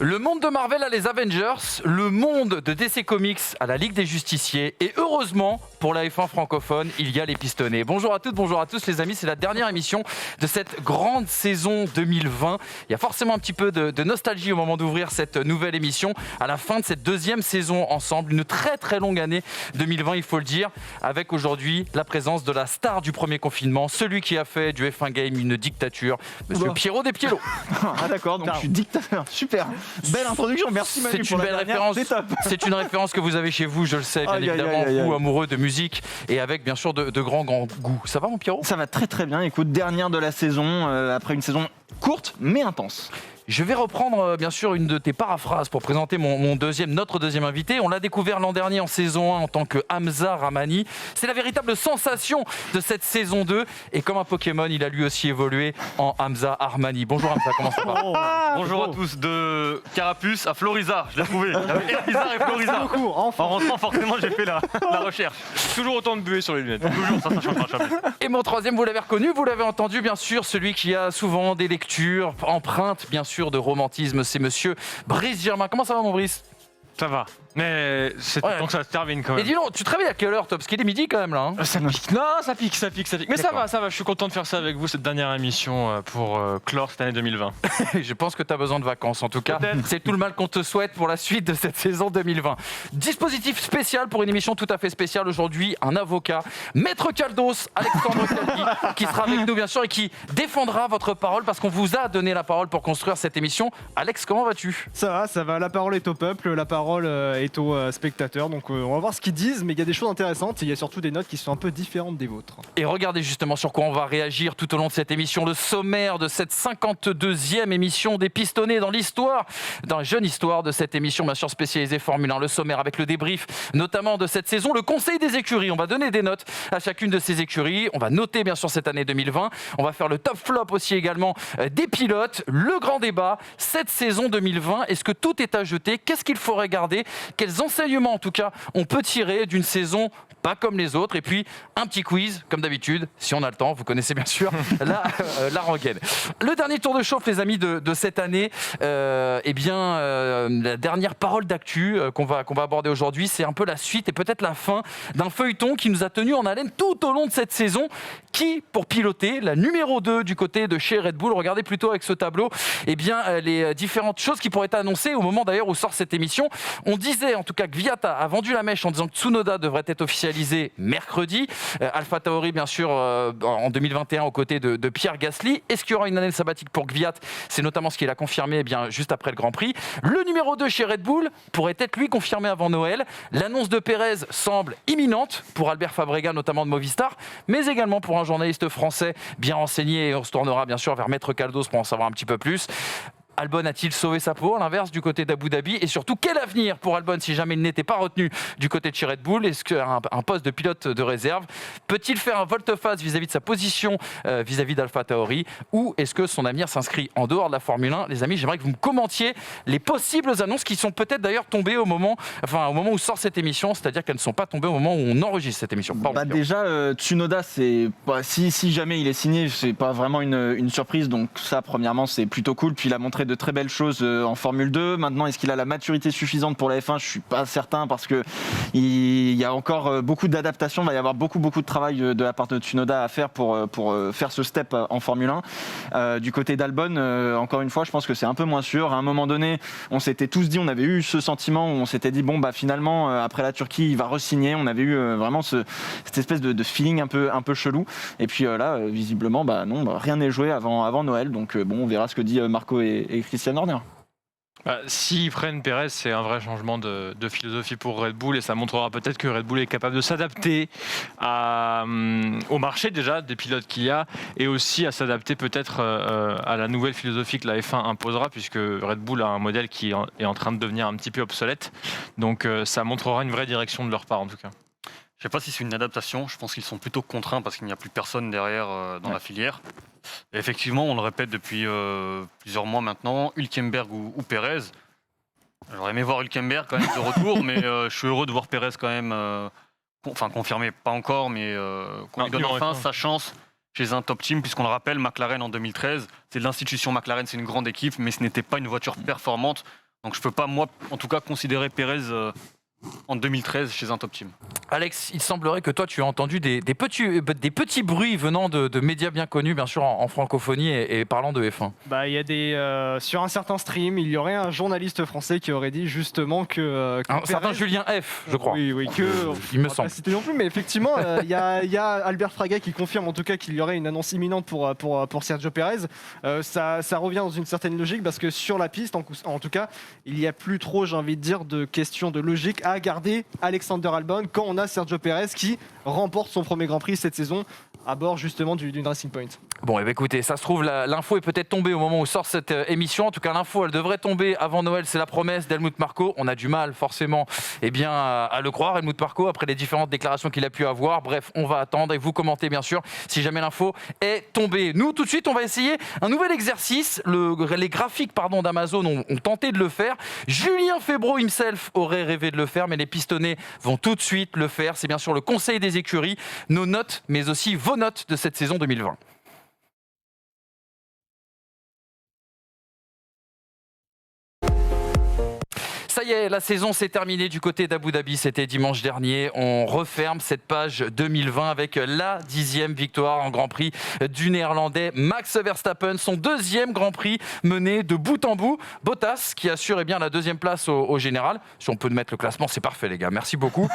Le monde de Marvel a les Avengers, le monde de DC Comics a la Ligue des Justiciers et heureusement pour la F1 francophone, il y a les Pistonnés. Bonjour à toutes, bonjour à tous les amis, c'est la dernière émission de cette grande saison 2020. Il y a forcément un petit peu de nostalgie au moment d'ouvrir cette nouvelle émission à la fin de cette deuxième saison ensemble. Une très très longue année 2020, il faut le dire, avec aujourd'hui la présence de la star du premier confinement, celui qui a fait du F1 Game une dictature, Monsieur Pierrot Despiello. Ah d'accord, donc je suis dictateur, super. Belle introduction, merci Manu pour la dernière, référence. C'est une référence que vous avez chez vous, je le sais, bien évidemment, vous amoureux de musique et avec bien sûr de grands goûts. Ça va mon Pierrot ? Ça va très très bien, écoute, dernière de la saison, après une saison courte mais intense. Je vais reprendre bien sûr une de tes paraphrases pour présenter notre deuxième invité. On l'a découvert l'an dernier en saison 1 en tant que Hamza Rahmani. C'est la véritable sensation de cette saison 2. Et comme un Pokémon, il a lui aussi évolué en Hamza Rahmani. Bonjour Hamza, comment ça va ? Bonjour à tous, de Carapuce à Floriza, je l'ai trouvé. Bizarre et Floriza. En rentrant, forcément, j'ai fait la recherche. Toujours autant de buée sur les lunettes. Toujours, ça changera jamais. Et mon troisième, vous l'avez reconnu, vous l'avez entendu, bien sûr, celui qui a souvent des lectures empreintes, bien sûr, de romantisme, c'est monsieur Brice Germain. Comment ça va, mon Brice ? Ça va, mais c'est temps que ça se termine quand même. Et dis donc, tu te réveilles à quelle heure, toi ? Parce qu'il est midi quand même là. Ça pique. Non, ça pique. Mais ça va. Je suis content de faire ça avec vous, cette dernière émission pour clore cette année 2020. Je pense que tu as besoin de vacances, en tout cas. C'est tout le mal qu'on te souhaite pour la suite de cette saison 2020. Dispositif spécial pour une émission tout à fait spéciale aujourd'hui. Un avocat, Maître Caldos, Alexandre Calvi, qui sera avec nous bien sûr et qui défendra votre parole parce qu'on vous a donné la parole pour construire cette émission. Alex, comment vas-tu ? Ça va. La parole est au peuple, la parole est aux spectateurs. Donc on va voir ce qu'ils disent, mais il y a des choses intéressantes et il y a surtout des notes qui sont un peu différentes des vôtres. Et regardez justement sur quoi on va réagir tout au long de cette émission. Le sommaire de cette 52e émission des Pistonnés dans l'histoire, dans la jeune histoire de cette émission, bien sûr spécialisée Formule 1. Le sommaire avec le débrief, notamment de cette saison. Le conseil des écuries, on va donner des notes à chacune de ces écuries. On va noter bien sûr cette année 2020. On va faire le top flop aussi également des pilotes. Le grand débat, cette saison 2020, est-ce que tout est à jeter ? Qu'est-ce qu'il faut regarder ? Quels enseignements en tout cas on peut tirer d'une saison pas comme les autres? Et puis un petit quiz comme d'habitude, si on a le temps, vous connaissez bien sûr la rengaine. Le dernier tour de chauffe les amis de cette année, la dernière parole d'actu qu'on va aborder aujourd'hui, c'est un peu la suite et peut-être la fin d'un feuilleton qui nous a tenu en haleine tout au long de cette saison. Qui pour piloter la numéro 2 du côté de chez Red Bull? Regardez plutôt avec ce tableau les différentes choses qui pourraient être annoncées au moment d'ailleurs où sort cette émission. On disait en tout cas que Kvyat a vendu la mèche en disant que Tsunoda devrait être officialisé mercredi. AlphaTauri bien sûr en 2021 aux côtés de Pierre Gasly. Est-ce qu'il y aura une année sabbatique pour Kvyat? C'est notamment ce qu'il a confirmé juste après le Grand Prix. Le numéro 2 chez Red Bull pourrait être lui confirmé avant Noël. L'annonce de Pérez semble imminente pour Albert Fabrega notamment de Movistar, mais également pour un journaliste français bien renseigné, et on se tournera bien sûr vers Maître Caldos pour en savoir un petit peu plus. Albon a-t-il sauvé sa peau à l'inverse du côté d'Abu Dhabi? Et surtout, quel avenir pour Albon si jamais il n'était pas retenu du côté de chez Red Bull? Est-ce qu'un poste de pilote de réserve peut-il faire un volte-face vis-à-vis de sa position vis-à-vis d'AlphaTauri? Ou est-ce que son avenir s'inscrit en dehors de la Formule 1? Les amis, j'aimerais que vous me commentiez les possibles annonces qui sont peut-être d'ailleurs tombées au moment où sort cette émission, c'est-à-dire qu'elles ne sont pas tombées au moment où on enregistre cette émission. Déjà, Tsunoda, si jamais il est signé, c'est pas vraiment une surprise. Donc ça, premièrement, c'est plutôt cool. Puis il a montré de très belles choses en Formule 2. Maintenant, est-ce qu'il a la maturité suffisante pour la F1? Je suis pas certain parce que il y a encore beaucoup d'adaptations. Il va y avoir beaucoup de travail de la part de Tsunoda à faire pour faire ce step en Formule 1. Du côté d'Albon, encore une fois, je pense que c'est un peu moins sûr. À un moment donné, on s'était tous dit, on avait eu ce sentiment où on s'était dit finalement après la Turquie, il va re-signer. On avait eu vraiment cette espèce de feeling un peu chelou. Et puis là, visiblement, rien n'est joué avant Noël. Donc on verra ce que dit Marco et Christian Horner. S'ils prennent Pérez, c'est un vrai changement de philosophie pour Red Bull et ça montrera peut-être que Red Bull est capable de s'adapter au marché déjà des pilotes qu'il y a et aussi à s'adapter peut-être à la nouvelle philosophie que la F1 imposera puisque Red Bull a un modèle qui est en train de devenir un petit peu obsolète. Donc ça montrera une vraie direction de leur part en tout cas. Je ne sais pas si c'est une adaptation, je pense qu'ils sont plutôt contraints parce qu'il n'y a plus personne derrière dans la filière. Et effectivement, on le répète depuis plusieurs mois maintenant, Hülkenberg ou Pérez. J'aurais aimé voir Hülkenberg quand même de retour, mais je suis heureux de voir Pérez quand même, confirmé, pas encore, mais qu'on lui donne enfin sa chance chez un top team, puisqu'on le rappelle, McLaren en 2013, c'est de l'institution McLaren, c'est une grande équipe, mais ce n'était pas une voiture performante. Donc je peux pas, moi, en tout cas, considérer Pérez en 2013 chez un top team. Alex, il semblerait que toi, tu as entendu des petits bruits venant de médias bien connus, bien sûr, en francophonie et parlant de F1. Bah, il y a des sur un certain stream, il y aurait un journaliste français qui aurait dit justement que Un certain Pérez- Julien F, je crois. Oui, Il me on va semble. pas citer non plus, mais effectivement, il y a Albert Fraga qui confirme en tout cas qu'il y aurait une annonce imminente pour Sergio Pérez. Ça revient dans une certaine logique parce que sur la piste, en tout cas, il n'y a plus trop, j'ai envie de dire, de questions de logique à garder Alexander Albon quand on a Sergio Pérez qui remporte son premier Grand Prix cette saison à bord justement d'une Racing Point. Bon, eh bien, écoutez, ça se trouve, l'info est peut-être tombée au moment où sort cette émission. En tout cas, l'info, elle devrait tomber avant Noël. C'est la promesse d'Helmut Marko. On a du mal, forcément, à le croire, Helmut Marko, après les différentes déclarations qu'il a pu avoir. Bref, on va attendre et vous commentez, bien sûr, si jamais l'info est tombée. Nous, tout de suite, on va essayer un nouvel exercice. Les graphiques d'Amazon ont tenté de le faire. Julien Febvre himself aurait rêvé de le faire, mais les pistonnés vont tout de suite le faire. C'est bien sûr le conseil des écuries, nos notes, mais aussi vos notes de cette saison 2020. Ça y est, la saison s'est terminée du côté d'Abu Dhabi, c'était dimanche dernier. On referme cette page 2020 avec la 10e victoire en Grand Prix du Néerlandais Max Verstappen, son 2e Grand Prix mené de bout en bout. Bottas qui assure la 2e place au général. Si on peut mettre le classement, c'est parfait les gars, merci beaucoup.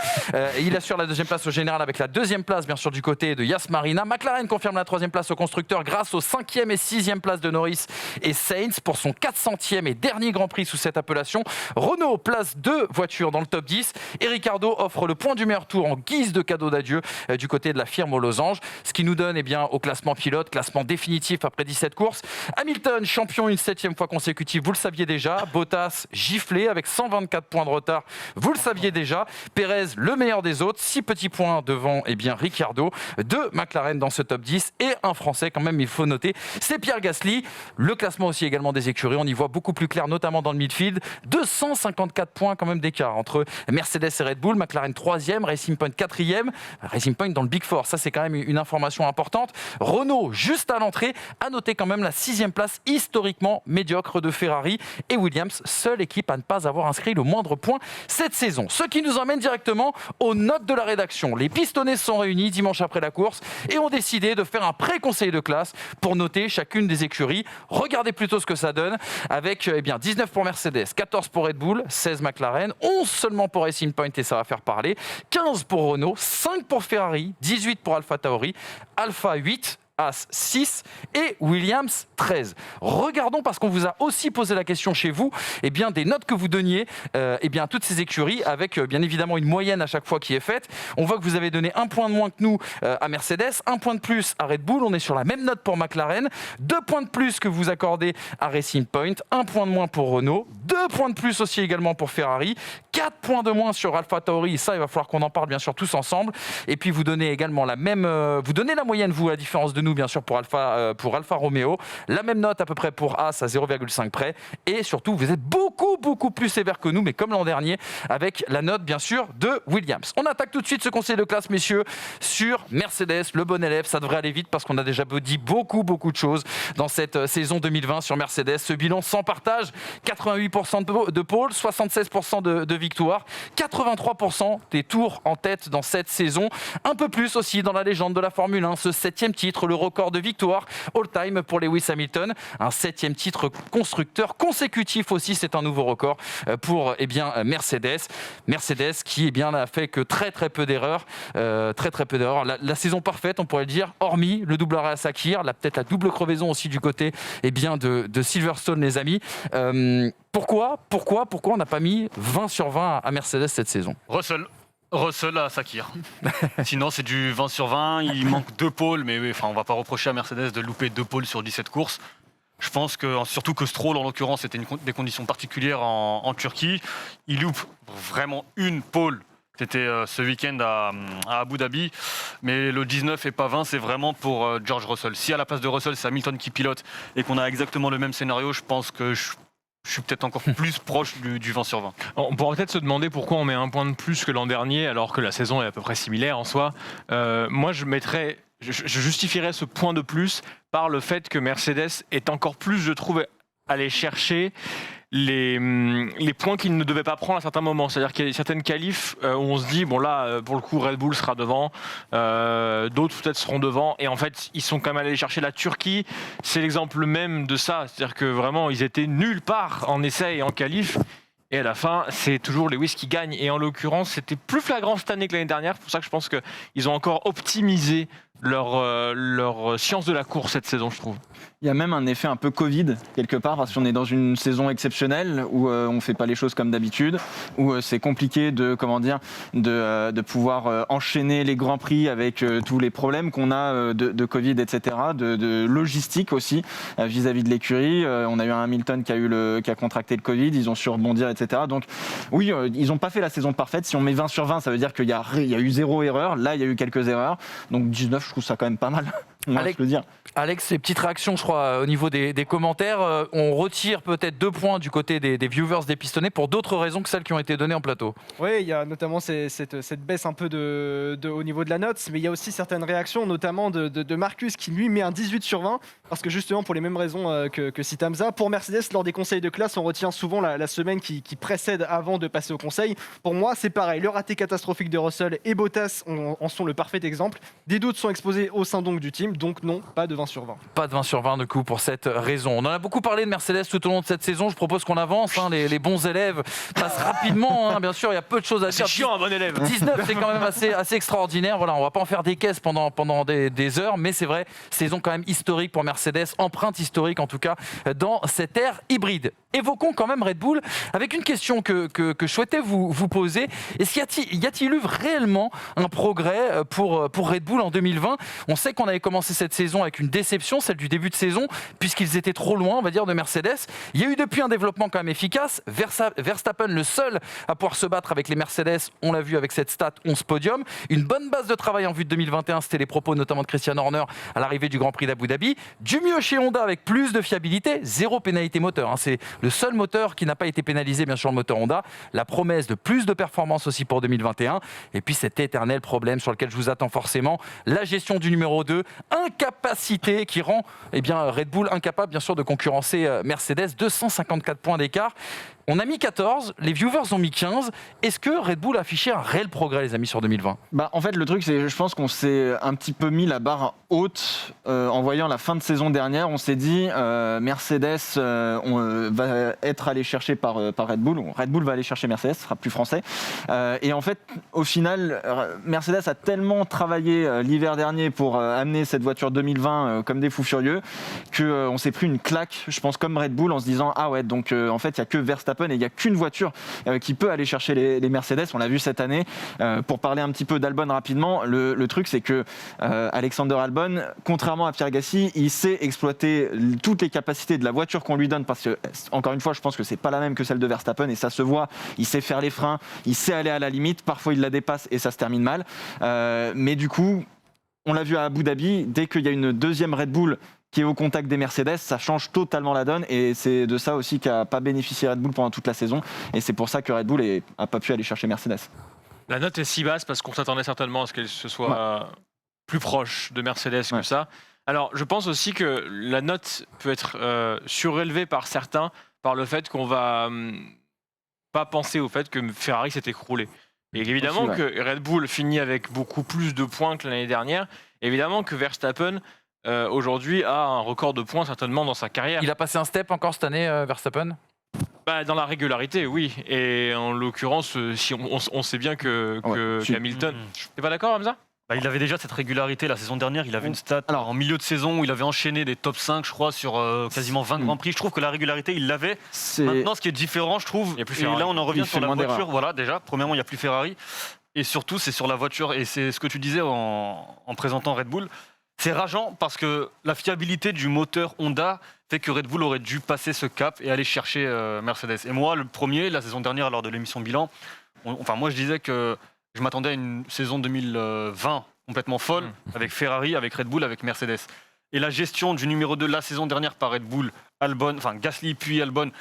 Il assure la 2e place au général avec la 2e place bien sûr du côté de Yas Marina. McLaren confirme la 3e place au constructeur grâce aux 5e et 6e places de Norris et Sainz pour son 400e et dernier Grand Prix sous cette appellation. Renault place 2 voitures dans le top 10 et Ricciardo offre le point du meilleur tour en guise de cadeau d'adieu du côté de la firme aux losanges, ce qui nous donne au classement pilote, classement définitif après 17 courses. Hamilton, champion une 7e fois consécutive, vous le saviez déjà. Bottas, giflé avec 124 points de retard, vous le saviez déjà. Pérez, le meilleur des autres, 6 petits points devant Ricciardo. 2 McLaren dans ce top 10 et un Français quand même, il faut noter, c'est Pierre Gasly. Le classement aussi également des écuries, on y voit beaucoup plus clair, notamment dans le midfield. 254 points quand même d'écart entre Mercedes et Red Bull. McLaren 3e, Racing Point 4e. Racing Point dans le Big Four, ça c'est quand même une information importante. Renault juste à l'entrée, à noter quand même la 6e place historiquement médiocre de Ferrari et Williams, seule équipe à ne pas avoir inscrit le moindre point cette saison. Ce qui nous emmène directement aux notes de la rédaction. Les pistonnés se sont réunis dimanche après la course et ont décidé de faire un pré-conseil de classe pour noter chacune des écuries. Regardez plutôt ce que ça donne avec 19 pour Mercedes, 14 pour Red Bull, 16 McLaren, 11 seulement pour Racing Point et ça va faire parler, 15 pour Renault, 5 pour Ferrari, 18 pour Alpha Tauri, Alpha 8, As 6 et Williams 13. Regardons, parce qu'on vous a aussi posé la question chez vous, des notes que vous donniez à toutes ces écuries avec bien évidemment une moyenne à chaque fois qui est faite. On voit que vous avez donné un point de moins que nous à Mercedes, un point de plus à Red Bull, on est sur la même note pour McLaren, 2 points de plus que vous accordez à Racing Point, un point de moins pour Renault, 2 points de plus aussi également pour Ferrari, 4 points de moins sur Alpha Tauri, ça il va falloir qu'on en parle bien sûr tous ensemble, et puis vous donnez également vous donnez la moyenne vous à la différence de nous bien sûr pour Alfa Romeo, la même note à peu près pour As à 0,5 près, et surtout vous êtes beaucoup plus sévère que nous, mais comme l'an dernier avec la note bien sûr de Williams. On attaque tout de suite ce conseil de classe messieurs sur Mercedes, le bon élève, ça devrait aller vite parce qu'on a déjà dit beaucoup de choses dans cette saison 2020 sur Mercedes. Ce bilan sans partage, 88% de pole, 76% de victoire, 83% des tours en tête dans cette saison, un peu plus aussi dans la légende de la Formule 1, ce 7e titre, le record de victoire all-time pour Lewis Hamilton, un 7e titre constructeur consécutif aussi, c'est un nouveau record pour Mercedes qui n'a fait que très peu d'erreurs, la saison parfaite on pourrait le dire, hormis le double arrêt à Sakir, peut-être la double crevaison aussi du côté de Silverstone les amis. Pourquoi on n'a pas mis 20 sur 20 à Mercedes cette saison? Russell à Sakir. Sinon, c'est du 20 sur 20. Il manque 2 pôles, mais oui, on ne va pas reprocher à Mercedes de louper 2 pôles sur 17 courses. Je pense que, surtout que Stroll, en l'occurrence, c'était des conditions particulières en Turquie. Il loupe vraiment une pôle. C'était ce week-end à Abu Dhabi. Mais le 19 et pas 20, c'est vraiment pour George Russell. Si à la place de Russell, c'est Hamilton qui pilote et qu'on a exactement le même scénario, je pense que je suis peut-être encore plus proche du 20 sur 20. On pourrait peut-être se demander pourquoi on met un point de plus que l'an dernier alors que la saison est à peu près similaire en soi. Moi je justifierais ce point de plus par le fait que Mercedes est encore plus, je trouve, allé chercher les points qu'ils ne devaient pas prendre à certains moments. C'est-à-dire qu'il y a certaines qualifs où on se dit, bon là, pour le coup, Red Bull sera devant, d'autres peut-être seront devant, et en fait, ils sont quand même allés chercher la Turquie. C'est l'exemple même de ça. C'est-à-dire que vraiment, ils étaient nulle part en essai et en qualif. Et à la fin, c'est toujours Lewis qui gagne. Et en l'occurrence, c'était plus flagrant cette année que l'année dernière. C'est pour ça que je pense qu'ils ont encore optimisé leur science de la course cette saison, je trouve. Il y a même un effet un peu Covid, quelque part, parce qu'on est dans une saison exceptionnelle où on ne fait pas les choses comme d'habitude, où c'est compliqué de pouvoir enchaîner les Grands Prix avec tous les problèmes qu'on a de Covid, etc., de logistique aussi vis-à-vis de l'écurie. On a eu un Hamilton qui a contracté le Covid, ils ont su rebondir, etc. Donc oui, ils n'ont pas fait la saison parfaite. Si on met 20 sur 20, ça veut dire qu'il y a eu 0 erreur. Là, il y a eu quelques erreurs. Donc 19, je trouve ça quand même pas mal. Alex, ces petites réactions, je crois, au niveau des commentaires, on retire peut-être 2 points du côté des viewers des pistonnés pour d'autres raisons que celles qui ont été données en plateau. Oui, il y a notamment cette baisse un peu au niveau de la note, mais il y a aussi certaines réactions, notamment de Marcus qui lui met un 18 sur 20, parce que justement pour les mêmes raisons que cite Hamza, pour Mercedes, lors des conseils de classe, on retient souvent la semaine qui précède avant de passer au conseil. Pour moi, c'est pareil, le raté catastrophique de Russell et Bottas en sont le parfait exemple. Des doutes sont exposés au sein donc du team, donc non, pas de 20 sur 20. Pas de 20 sur 20 de coup pour cette raison. On en a beaucoup parlé de Mercedes tout au long de cette saison. Je propose qu'on avance. Les bons élèves passent rapidement. Bien sûr, il y a peu de choses à dire. C'est chiant, un bon élève. 19, c'est quand même assez extraordinaire. Voilà, on va pas en faire des caisses pendant des heures, mais c'est vrai, saison quand même historique pour Mercedes, empreinte historique en tout cas dans cette ère hybride. Évoquons quand même Red Bull avec une question que je souhaitais vous poser. Y a-t-il eu réellement un progrès pour Red Bull en 2020 ? On sait qu'on avait commencé cette saison avec une déception, celle du début de saison, puisqu'ils étaient trop loin, on va dire, de Mercedes. Il y a eu depuis un développement quand même efficace. Verstappen, le seul à pouvoir se battre avec les Mercedes, on l'a vu avec cette stat, 11 podiums. Une bonne base de travail en vue de 2021, c'était les propos notamment de Christian Horner à l'arrivée du Grand Prix d'Abu Dhabi. Du mieux chez Honda avec plus de fiabilité, 0 pénalité moteur. C'est le seul moteur qui n'a pas été pénalisé, bien sûr, le moteur Honda. La promesse de plus de performance aussi pour 2021. Et puis cet éternel problème sur lequel je vous attends forcément, la gestion du numéro 2, incapacité qui rend Red Bull incapable bien sûr de concurrencer Mercedes, 254 points d'écart. On a mis 14, les viewers ont mis 15. Est-ce que Red Bull a affiché un réel progrès, les amis, sur 2020 ? En fait, le truc, c'est je pense qu'on s'est un petit peu mis la barre haute en voyant la fin de saison dernière. On s'est dit, Mercedes va être allé chercher par Red Bull. Red Bull va aller chercher Mercedes, ce sera plus français. Et en fait, au final, Mercedes a tellement travaillé l'hiver dernier pour amener cette voiture 2020 comme des fous furieux qu'on s'est pris une claque, je pense, comme Red Bull, en se disant, ah ouais, donc en fait, il n'y a que Verstappen et il n'y a qu'une voiture qui peut aller chercher les Mercedes. On l'a vu cette année. Pour parler un petit peu d'Albon rapidement, le truc c'est que Alexander Albon, contrairement à Pierre Gasly, il sait exploiter toutes les capacités de la voiture qu'on lui donne, parce que encore une fois, je pense que c'est pas la même que celle de Verstappen et ça se voit. Il sait faire les freins, il sait aller à la limite. Parfois il la dépasse et ça se termine mal. Mais du coup, on l'a vu à Abu Dhabi, dès qu'il y a une deuxième Red Bull qui est au contact des Mercedes, ça change totalement la donne et c'est de ça aussi qu'a pas bénéficié Red Bull pendant toute la saison et c'est pour ça que Red Bull n'a pas pu aller chercher Mercedes. La note est si basse parce qu'on s'attendait certainement à ce qu'elle se soit plus proche de Mercedes que ça. Alors je pense aussi que la note peut être surélevée par certains par le fait qu'on va pas penser au fait que Ferrari s'est écroulé. Et évidemment aussi, que Red Bull finit avec beaucoup plus de points que l'année dernière. Évidemment que Verstappen aujourd'hui a un record de points certainement dans sa carrière. Il a passé un step encore cette année, Verstappen ? Dans la régularité, oui. Et en l'occurrence, si on sait bien qu'Hamilton... T'es pas d'accord, Hamza ? Il avait déjà cette régularité la saison dernière. Il avait une stat en milieu de saison où il avait enchaîné des top 5, je crois, sur quasiment 20 Grands Prix. Je trouve que la régularité, il l'avait. Maintenant, ce qui est différent, je trouve, et là on en revient sur la voiture. Voilà, déjà, premièrement, il n'y a plus Ferrari. Et surtout, c'est sur la voiture. Et c'est ce que tu disais en présentant Red Bull. C'est rageant parce que la fiabilité du moteur Honda fait que Red Bull aurait dû passer ce cap et aller chercher Mercedes. Et moi, le premier, la saison dernière, lors de l'émission Bilan, moi je disais que je m'attendais à une saison 2020 complètement folle, avec Ferrari, avec Red Bull, avec Mercedes. Et la gestion du numéro 2 la saison dernière par Red Bull, Gasly puis Albon,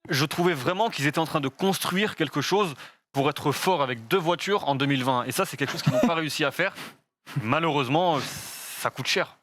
je trouvais vraiment qu'ils étaient en train de construire quelque chose pour être fort avec 2 voitures en 2020. Et ça, c'est quelque chose qu'ils n'ont pas réussi à faire. Malheureusement, ça coûte cher.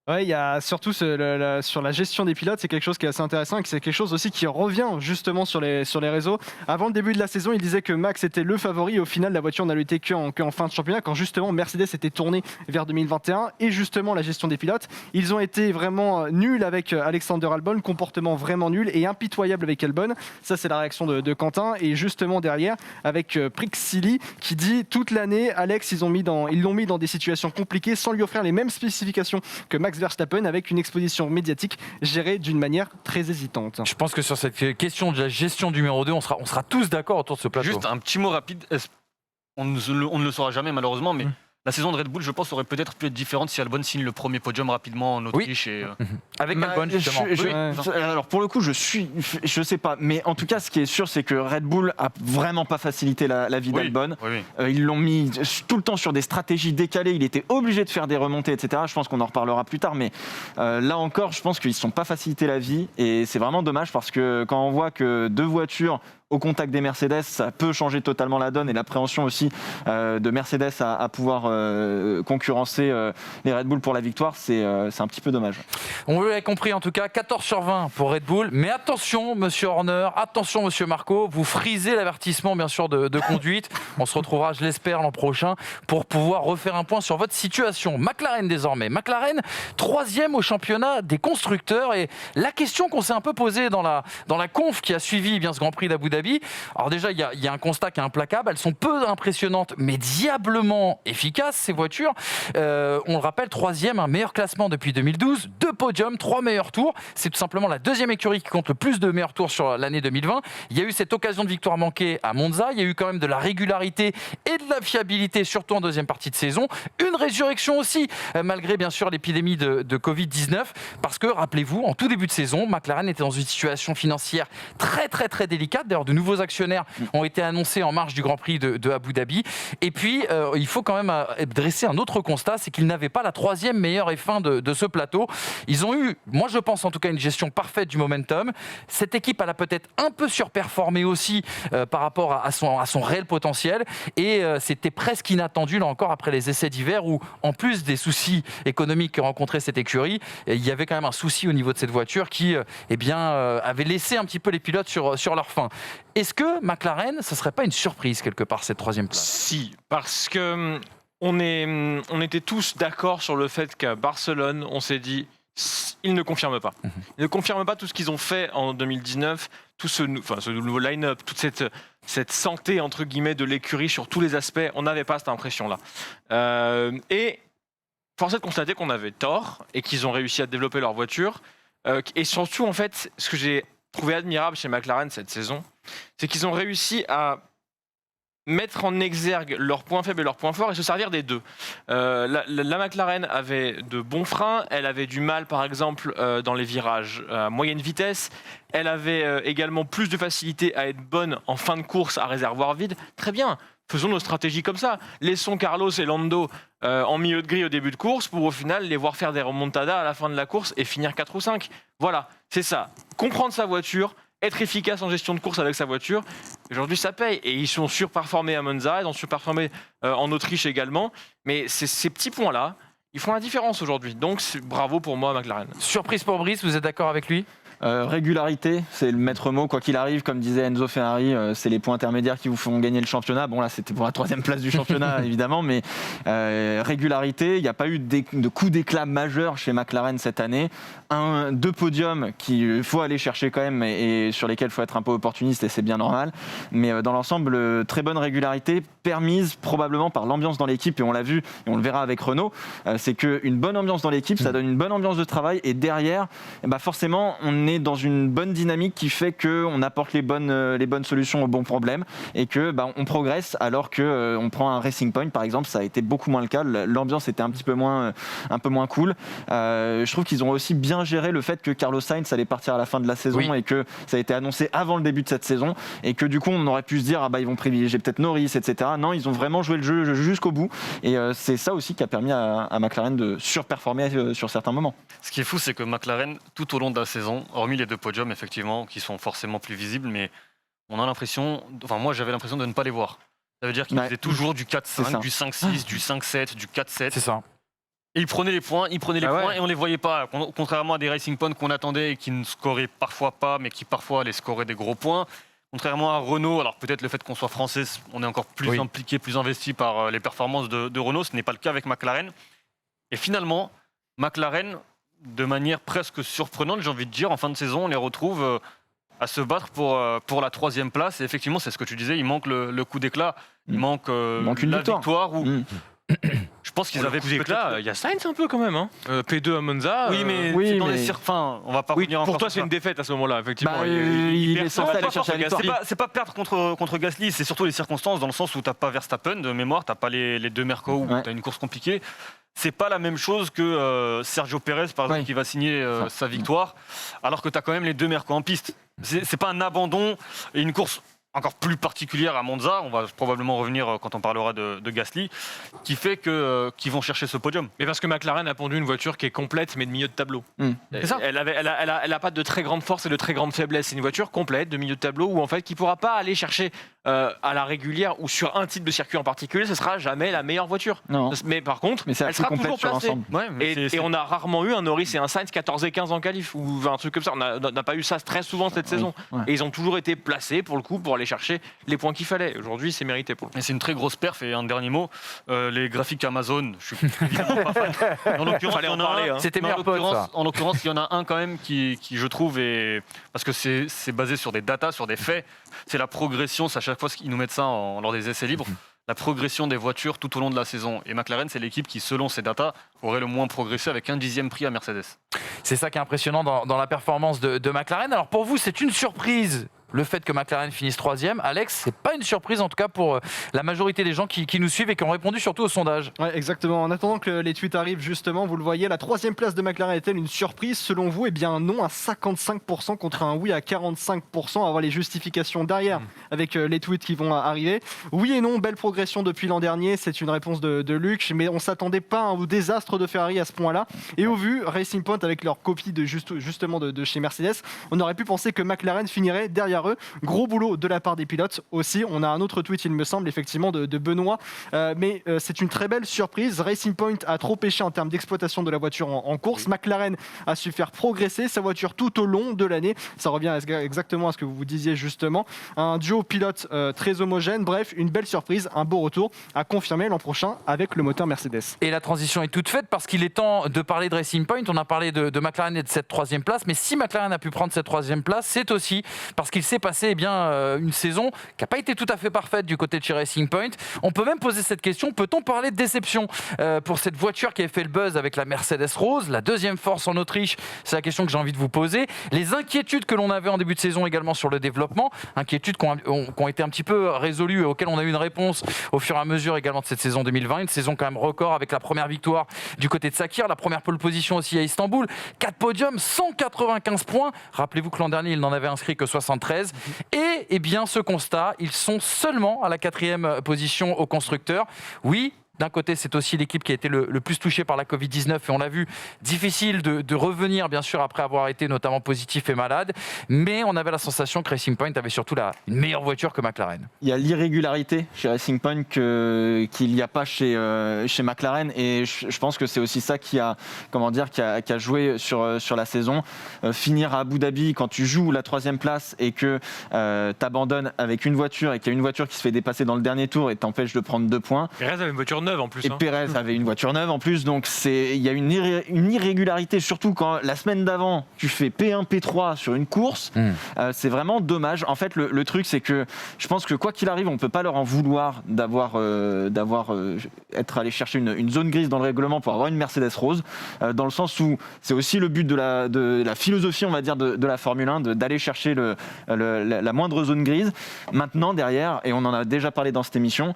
Ouais, il y a surtout sur la gestion des pilotes, c'est quelque chose qui est assez intéressant et que c'est quelque chose aussi qui revient justement sur les réseaux. Avant le début de la saison, il disait que Max était le favori. Au final, la voiture n'a lutté qu'en fin de championnat, quand justement Mercedes était tournée vers 2021 et justement la gestion des pilotes. Ils ont été vraiment nuls avec Alexander Albon, comportement vraiment nul et impitoyable avec Albon. Ça, c'est la réaction de Quentin. Et justement derrière, avec Prixili qui dit toute l'année, Alex, ils l'ont mis dans des situations compliquées sans lui offrir les mêmes spécifications que Max Verstappen, avec une exposition médiatique gérée d'une manière très hésitante. Je pense que sur cette question de la gestion du numéro 2, on sera tous d'accord autour de ce plateau. Juste un petit mot rapide. On ne le saura jamais malheureusement, mais la saison de Red Bull, je pense, aurait peut-être pu être différente si Albon signe le premier podium rapidement en Autriche. Et, Avec Albon, justement. Alors pour le coup, je sais pas, mais en tout cas, ce qui est sûr, c'est que Red Bull a vraiment pas facilité la vie d'Albon. Oui. Ils l'ont mis tout le temps sur des stratégies décalées. Il était obligé de faire des remontées, etc. Je pense qu'on en reparlera plus tard, mais là encore, je pense qu'ils ne sont pas facilité la vie et c'est vraiment dommage parce que quand on voit que deux voitures au contact des Mercedes, ça peut changer totalement la donne et l'appréhension aussi de Mercedes à pouvoir concurrencer les Red Bull pour la victoire, c'est un petit peu dommage. On l'avait compris en tout cas, 14/20 pour Red Bull. Mais attention, monsieur Horner, attention, monsieur Marco, vous frisez l'avertissement bien sûr de conduite. On se retrouvera, je l'espère, l'an prochain pour pouvoir refaire un point sur votre situation. McLaren désormais. McLaren, 3e au championnat des constructeurs. Et la question qu'on s'est un peu posée dans la conf qui a suivi ce Grand Prix d'Abu Dhabi. Alors déjà, il y a un constat qui est implacable. Elles sont peu impressionnantes, mais diablement efficaces, ces voitures. On le rappelle, 3e, un meilleur classement depuis 2012. 2 podiums, 3 meilleurs tours. C'est tout simplement la 2e écurie qui compte le plus de meilleurs tours sur l'année 2020. Il y a eu cette occasion de victoire manquée à Monza. Il y a eu quand même de la régularité et de la fiabilité, surtout en deuxième partie de saison. Une résurrection aussi, malgré bien sûr l'épidémie de Covid-19. Parce que, rappelez-vous, en tout début de saison, McLaren était dans une situation financière très très très délicate. D'ailleurs, de nouveaux actionnaires ont été annoncés en marge du Grand Prix de Abu Dhabi. Et puis, il faut quand même dresser un autre constat, c'est qu'ils n'avaient pas la 3e meilleure F1 de ce plateau. Ils ont eu, moi je pense en tout cas, une gestion parfaite du momentum. Cette équipe, elle a peut-être un peu surperformé aussi par rapport à son réel potentiel. Et c'était presque inattendu, là encore, après les essais d'hiver, où en plus des soucis économiques que rencontrait cette écurie, il y avait quand même un souci au niveau de cette voiture qui avait laissé un petit peu les pilotes sur leur faim. Est-ce que McLaren, ce ne serait pas une surprise quelque part, cette 3e place ? Si, parce que on était tous d'accord sur le fait qu'à Barcelone, on s'est dit, ils ne confirment pas. Ils ne confirment pas tout ce qu'ils ont fait en 2019, tout ce nouveau line-up, toute cette santé, entre guillemets, de l'écurie sur tous les aspects. On n'avait pas cette impression-là. Et force est de constater qu'on avait tort et qu'ils ont réussi à développer leur voiture. Et surtout, en fait, ce que j'ai trouvé admirable chez McLaren cette saison, c'est qu'ils ont réussi à mettre en exergue leurs points faibles et leurs points forts et se servir des deux. La McLaren avait de bons freins, elle avait du mal par exemple dans les virages à moyenne vitesse, elle avait également plus de facilité à être bonne en fin de course à réservoir vide. Très bien, faisons nos stratégies comme ça. Laissons Carlos et Lando en milieu de grille au début de course pour au final les voir faire des remontadas à la fin de la course et finir 4 ou 5. Voilà, c'est ça. Comprendre sa voiture, être efficace en gestion de course avec sa voiture. Aujourd'hui, ça paye. Et ils sont surperformés à Monza, ils ont surperformé en Autriche également. Mais ces petits points-là, ils font la différence aujourd'hui. Donc, bravo pour moi, McLaren. Surprise pour Brice, vous êtes d'accord avec lui ? Régularité, c'est le maître mot, quoi qu'il arrive, comme disait Enzo Ferrari, c'est les points intermédiaires qui vous font gagner le championnat. Bon là c'était pour la 3e place du championnat évidemment, mais régularité, il n'y a pas eu de coup d'éclat majeur chez McLaren cette année. 2 podiums qu'il faut aller chercher quand même et sur lesquels il faut être un peu opportuniste et c'est bien normal. Mais dans l'ensemble, très bonne régularité, permise probablement par l'ambiance dans l'équipe et on l'a vu et on le verra avec Renault, c'est qu'une bonne ambiance dans l'équipe, ça donne une bonne ambiance de travail et derrière, forcément on est dans une bonne dynamique qui fait qu'on apporte les bonnes solutions aux bons problèmes et que on progresse alors que on prend un Racing Point par exemple, ça a été beaucoup moins le cas, l'ambiance était un peu moins cool. Je trouve qu'ils ont aussi bien géré le fait que Carlos Sainz allait partir à la fin de la saison et que ça a été annoncé avant le début de cette saison et que du coup on aurait pu se dire ils vont privilégier peut-être Norris, etc. Non, ils ont vraiment joué le jeu jusqu'au bout et c'est ça aussi qui a permis à McLaren de surperformer sur certains moments. Ce qui est fou, c'est que McLaren, tout au long de la saison, hormis les 2 podiums, effectivement, qui sont forcément plus visibles, mais on a l'impression, moi j'avais l'impression de ne pas les voir. Ça veut dire qu'ils faisaient toujours du 4-5, du 5-6, du 5-7, du 4-7. C'est ça. Et ils prenaient les points, et on les voyait pas. Contrairement à des Racing Point qu'on attendait et qui ne scoraient parfois pas, mais qui parfois allaient scorer des gros points. Contrairement à Renault, alors peut-être le fait qu'on soit français, on est encore plus impliqué, plus investi par les performances de Renault. Ce n'est pas le cas avec McLaren. Et finalement, McLaren, de manière presque surprenante, j'ai envie de dire, en fin de saison, on les retrouve à se battre pour la 3e place. Et effectivement, c'est ce que tu disais, il manque le coup d'éclat, il manque une victoire. Je pense qu'ils avaient coup d'éclat. Il y a Sainz un peu quand même. P2 à Monza. Oui, mais c'est dans les circuits. On va pas revenir encore. Pour toi, c'est une défaite à ce moment-là, effectivement. Il est censé aller chercher la victoire. C'est pas perdre contre Gasly, c'est surtout les circonstances, dans le sens où t'as pas Verstappen de mémoire, t'as pas les 2 Merco, où t'as une course compliquée. C'est pas la même chose que Sergio Pérez, par exemple, qui va signer sa victoire, alors que t'as quand même les 2 Merco en piste. C'est pas un abandon et une course encore plus particulière à Monza, on va probablement revenir quand on parlera de Gasly, qui fait qu'ils vont chercher ce podium. Mais parce que McLaren a pondu une voiture qui est complète mais de milieu de tableau. C'est ça. Elle a pas de très grande force et de très grande faiblesse. C'est une voiture complète de milieu de tableau où en fait qui pourra pas aller chercher à la régulière ou sur un type de circuit en particulier, ce sera jamais la meilleure voiture. Non. Mais par contre, elle sera toujours placée. Et on a rarement eu un Norris et un Sainz 14 et 15 en qualif ou un truc comme ça. On n'a pas eu ça très souvent cette saison. Et ils ont toujours été placés pour le coup pour aller chercher les points qu'il fallait. Aujourd'hui, c'est mérité pour le coup. Et c'est une très grosse perf. Et un dernier mot, les graphiques Amazon, je suis évidemment pas fan. En l'occurrence, il y en a un. C'était meilleur pote, ça. En l'occurrence, il y en a un quand même qui je trouve, parce que c'est basé sur des datas, sur des faits. C'est la progression, c'est à chaque fois qu'ils nous mettent ça lors des essais libres, la progression des voitures tout au long de la saison. Et McLaren, c'est l'équipe qui, selon ces datas, aurait le moins progressé avec un 10e prix à Mercedes. C'est ça qui est impressionnant dans la performance de McLaren. Alors pour vous, c'est une surprise le fait que McLaren finisse 3e. Alex, c'est pas une surprise en tout cas pour la majorité des gens qui nous suivent et qui ont répondu surtout au sondage. Ouais, exactement. En attendant que les tweets arrivent, justement, vous le voyez, la 3e place de McLaren est-elle une surprise selon vous? Eh bien non à 55% contre un oui à 45%. On va voir les justifications derrière avec les tweets qui vont arriver. Oui et non, belle progression depuis l'an dernier. C'est une réponse de Luc, mais on s'attendait pas au désastre de Ferrari à ce point-là. Et au vu, Racing Point avec leur copie justement de chez Mercedes, on aurait pu penser que McLaren finirait derrière eux. Gros boulot de la part des pilotes aussi. On a un autre tweet, il me semble, effectivement, de Benoît. Mais c'est une très belle surprise. Racing Point a trop pêché en termes d'exploitation de la voiture en course. McLaren a su faire progresser sa voiture tout au long de l'année. Ça revient exactement à ce que vous disiez justement. Un duo pilote très homogène. Bref, une belle surprise, un beau retour à confirmer l'an prochain avec le moteur Mercedes. Et la transition est toute faite parce qu'il est temps de parler de Racing Point. On a parlé de McLaren et de cette 3e place. Mais si McLaren a pu prendre cette 3e place, c'est aussi parce qu'il s'est passé une saison qui n'a pas été tout à fait parfaite du côté de chez Racing Point. On peut même poser cette question, peut-on parler de déception pour cette voiture qui a fait le buzz avec la Mercedes Rose, la 2e force en Autriche? C'est la question que j'ai envie de vous poser. Les inquiétudes que l'on avait en début de saison également sur le développement, inquiétudes qui ont été un petit peu résolues et auxquelles on a eu une réponse au fur et à mesure également de cette saison 2020, une saison quand même record avec la première victoire du côté de Sakir, la première pole position aussi à Istanbul, 4 podiums, 195 points. Rappelez-vous que l'an dernier, il n'en avait inscrit que 73. Et eh bien, ce constat, ils sont seulement à la 4e position au constructeur. Oui, d'un côté, c'est aussi l'équipe qui a été le plus touchée par la Covid-19 et on l'a vu, difficile de revenir bien sûr après avoir été notamment positif et malade, mais on avait la sensation que Racing Point avait surtout une meilleure voiture que McLaren. Il y a l'irrégularité chez Racing Point qu'il n'y a pas chez McLaren et je pense que c'est aussi ça qui a joué sur la saison. Finir à Abu Dhabi quand tu joues la 3e place et que tu abandonnes avec une voiture et qu'il y a une voiture qui se fait dépasser dans le dernier tour et t'empêche de prendre 2 points. Perez avait une voiture neuve en plus. Et Pérez avait une voiture neuve en plus, donc il y a une irrégularité, surtout quand la semaine d'avant tu fais P1, P3 sur une course. C'est vraiment dommage. En fait, le truc, c'est que je pense que quoi qu'il arrive, on peut pas leur en vouloir d'avoir être allé chercher une zone grise dans le règlement pour avoir une Mercedes Rose, dans le sens où c'est aussi le but de la philosophie, on va dire, de la Formule 1, d'aller chercher la moindre zone grise. Maintenant, derrière, et on en a déjà parlé dans cette émission,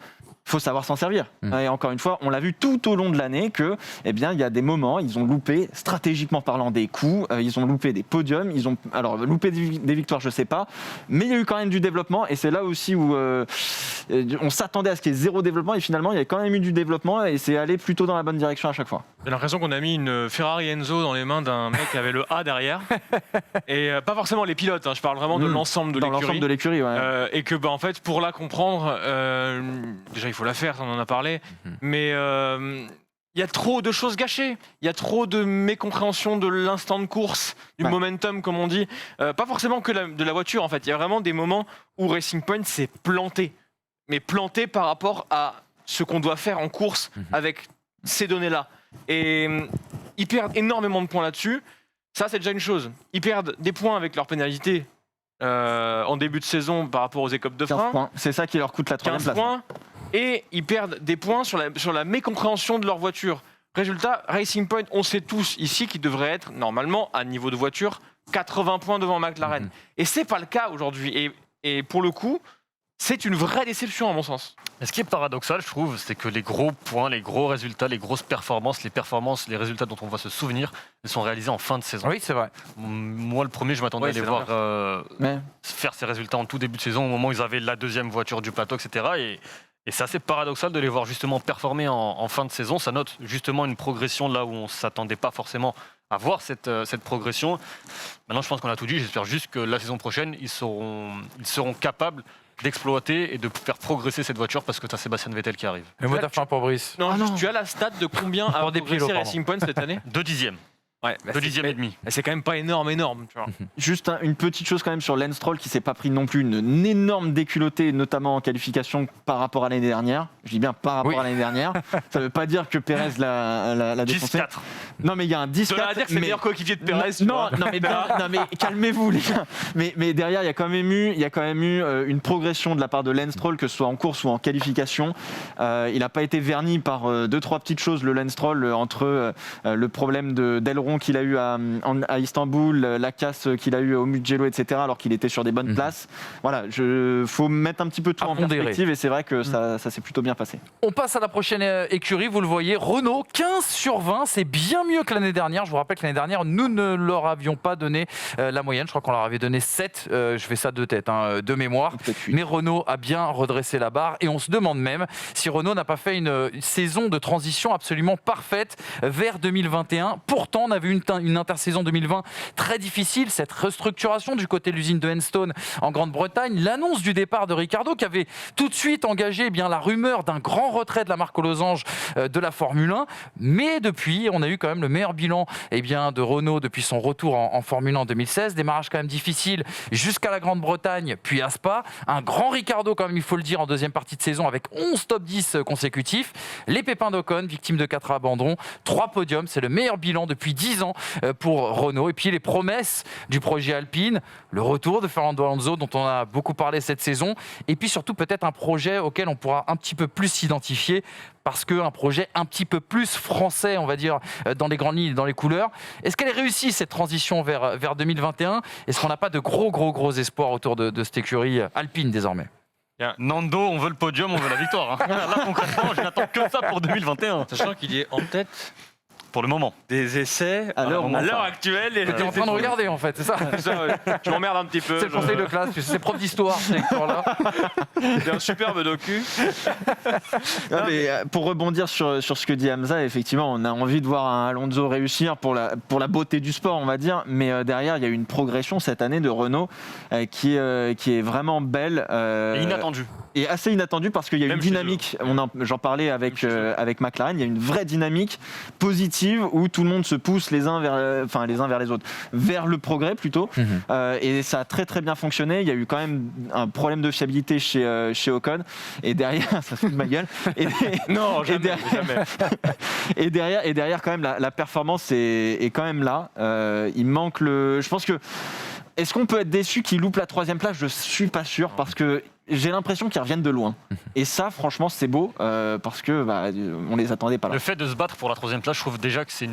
faut savoir s'en servir. Et encore une fois, on l'a vu tout au long de l'année que, eh bien, il y a des moments, ils ont loupé, stratégiquement parlant, des coups, ils ont loupé des podiums, alors loupé des victoires, je sais pas, mais il y a eu quand même du développement et c'est là aussi où on s'attendait à ce qu'il y ait 0 développement et finalement, il y a quand même eu du développement et c'est allé plutôt dans la bonne direction à chaque fois. J'ai l'impression qu'on a mis une Ferrari Enzo dans les mains d'un mec qui avait le A derrière et pas forcément les pilotes, je parle vraiment de l'ensemble de l'écurie. Dans l'ensemble de l'écurie, ouais. Et que, en fait, pour la comprendre, déjà il faut la faire, on en a parlé, mais il y a trop de choses gâchées. Il y a trop de mécompréhension de l'instant de course, du momentum, comme on dit. Pas forcément que de la voiture, en fait. Il y a vraiment des moments où Racing Point s'est planté. Mais planté par rapport à ce qu'on doit faire en course avec ces données-là. Et ils perdent énormément de points là-dessus. Ça, c'est déjà une chose. Ils perdent des points avec leurs pénalités en début de saison par rapport aux écopes de 15 frein. points. C'est ça qui leur coûte la 3e 15 place. points. Et ils perdent des points sur la mécompréhension de leur voiture. Résultat, Racing Point, on sait tous ici qu'ils devraient être normalement à niveau de voiture 80 points devant McLaren. Et c'est pas le cas aujourd'hui. Et pour le coup, c'est une vraie déception à mon sens. Et ce qui est paradoxal, je trouve, c'est que les gros points, les gros résultats, les grosses performances, les résultats dont on va se souvenir, ils sont réalisés en fin de saison. Oui, c'est vrai. Moi, le premier, je m'attendais à les voir faire ces résultats en tout début de saison, au moment où ils avaient la 2e voiture du plateau, etc. Et c'est assez paradoxal de les voir justement performer en fin de saison. Ça note justement une progression là où on ne s'attendait pas forcément à voir cette progression. Maintenant, je pense qu'on a tout dit. J'espère juste que la saison prochaine, ils seront capables d'exploiter et de faire progresser cette voiture parce que tu as Sébastien Vettel qui arrive. Le mot de la fin pour Brice. Non, tu as la stat de combien a progressé Racing Point cette année? 2 dixièmes. Ouais, 2 dixièmes et demi. C'est quand même pas énorme, tu vois. Juste une petite chose quand même sur Lance Stroll qui s'est pas pris non plus une énorme déculottée, notamment en qualification par rapport à l'année dernière. Je dis bien par rapport à l'année dernière. Ça veut pas dire que Pérez l'a défoncé. 10-4. Non mais il y a un 10-4. Ça veut dire que c'est le meilleur coéquipier de Pérez. Non mais calmez-vous les gars. Mais derrière il y a quand même eu une progression de la part de Lance Stroll, que ce soit en course ou en qualification. Il n'a pas été verni par 2-3 petites choses, le Lance Stroll, entre le problème d'aileron qu'il a eu à Istanbul, la casse qu'il a eu au Mugello, etc., alors qu'il était sur des bonnes places. Voilà, faut mettre un petit peu tout en perspective, et c'est vrai que ça s'est plutôt bien passé. On passe à la prochaine écurie, vous le voyez, Renault, 15/20, c'est bien mieux que l'année dernière. Je vous rappelle que l'année dernière, nous ne leur avions pas donné la moyenne, je crois qu'on leur avait donné 7, je fais ça de tête, de mémoire, mais Renault a bien redressé la barre, et on se demande même si Renault n'a pas fait une saison de transition absolument parfaite vers 2021. Pourtant, on avait une intersaison 2020 très difficile, cette restructuration du côté de l'usine de Enstone en Grande-Bretagne, l'annonce du départ de Ricciardo qui avait tout de suite engagé la rumeur d'un grand retrait de la marque aux losanges de la Formule 1, mais depuis, on a eu quand même le meilleur bilan de Renault depuis son retour en Formule 1 en 2016, démarrage quand même difficile jusqu'à la Grande-Bretagne, puis à Spa, un grand Ricciardo quand même, il faut le dire, en deuxième partie de saison avec 11 top 10 consécutifs, les pépins d'Ocon, victime de 4 abandons, 3 podiums, c'est le meilleur bilan depuis 10 ans pour Renault. Et puis les promesses du projet Alpine, le retour de Fernando Alonso dont on a beaucoup parlé cette saison, et puis surtout peut-être un projet auquel on pourra un petit peu plus s'identifier, parce qu'un projet un petit peu plus français, on va dire, dans les grandes lignes, dans les couleurs. Est-ce qu'elle est réussie cette transition vers 2021? Est-ce qu'on n'a pas de gros espoirs autour de cette écurie Alpine désormais? Nando, on veut le podium, on veut la victoire. Là concrètement, je n'attends que ça pour 2021. Sachant qu'il est en tête pour le moment des essais à l'heure actuelle. Tu es en train de regarder en fait, c'est ça? Je m'emmerde un petit peu. C'est le conseil de classe, c'est prof d'histoire, ces lecteurs-là. C'est un superbe docu. Pour rebondir sur ce que dit Hamza, effectivement, on a envie de voir un Alonso réussir pour la beauté du sport, on va dire, mais derrière, il y a eu une progression cette année de Renault qui est vraiment belle. et inattendue. Et assez inattendue parce qu'il y a une dynamique, j'en parlais avec McLaren, il y a une vraie dynamique positive où tout le monde se pousse les uns vers les autres, vers le progrès plutôt. Et ça a très très bien fonctionné. Il y a eu quand même un problème de fiabilité chez Ocon. Et derrière, ça se fout de ma gueule. Jamais. Et derrière quand même, la performance est quand même là. Il manque je pense que. Est-ce qu'on peut être déçu qu'il loupe la 3e place? Je suis pas sûr, parce que j'ai l'impression qu'ils reviennent de loin. Et ça, franchement, c'est beau, parce que on les attendait pas là. Le fait de se battre pour la 3e place, je trouve déjà que c'est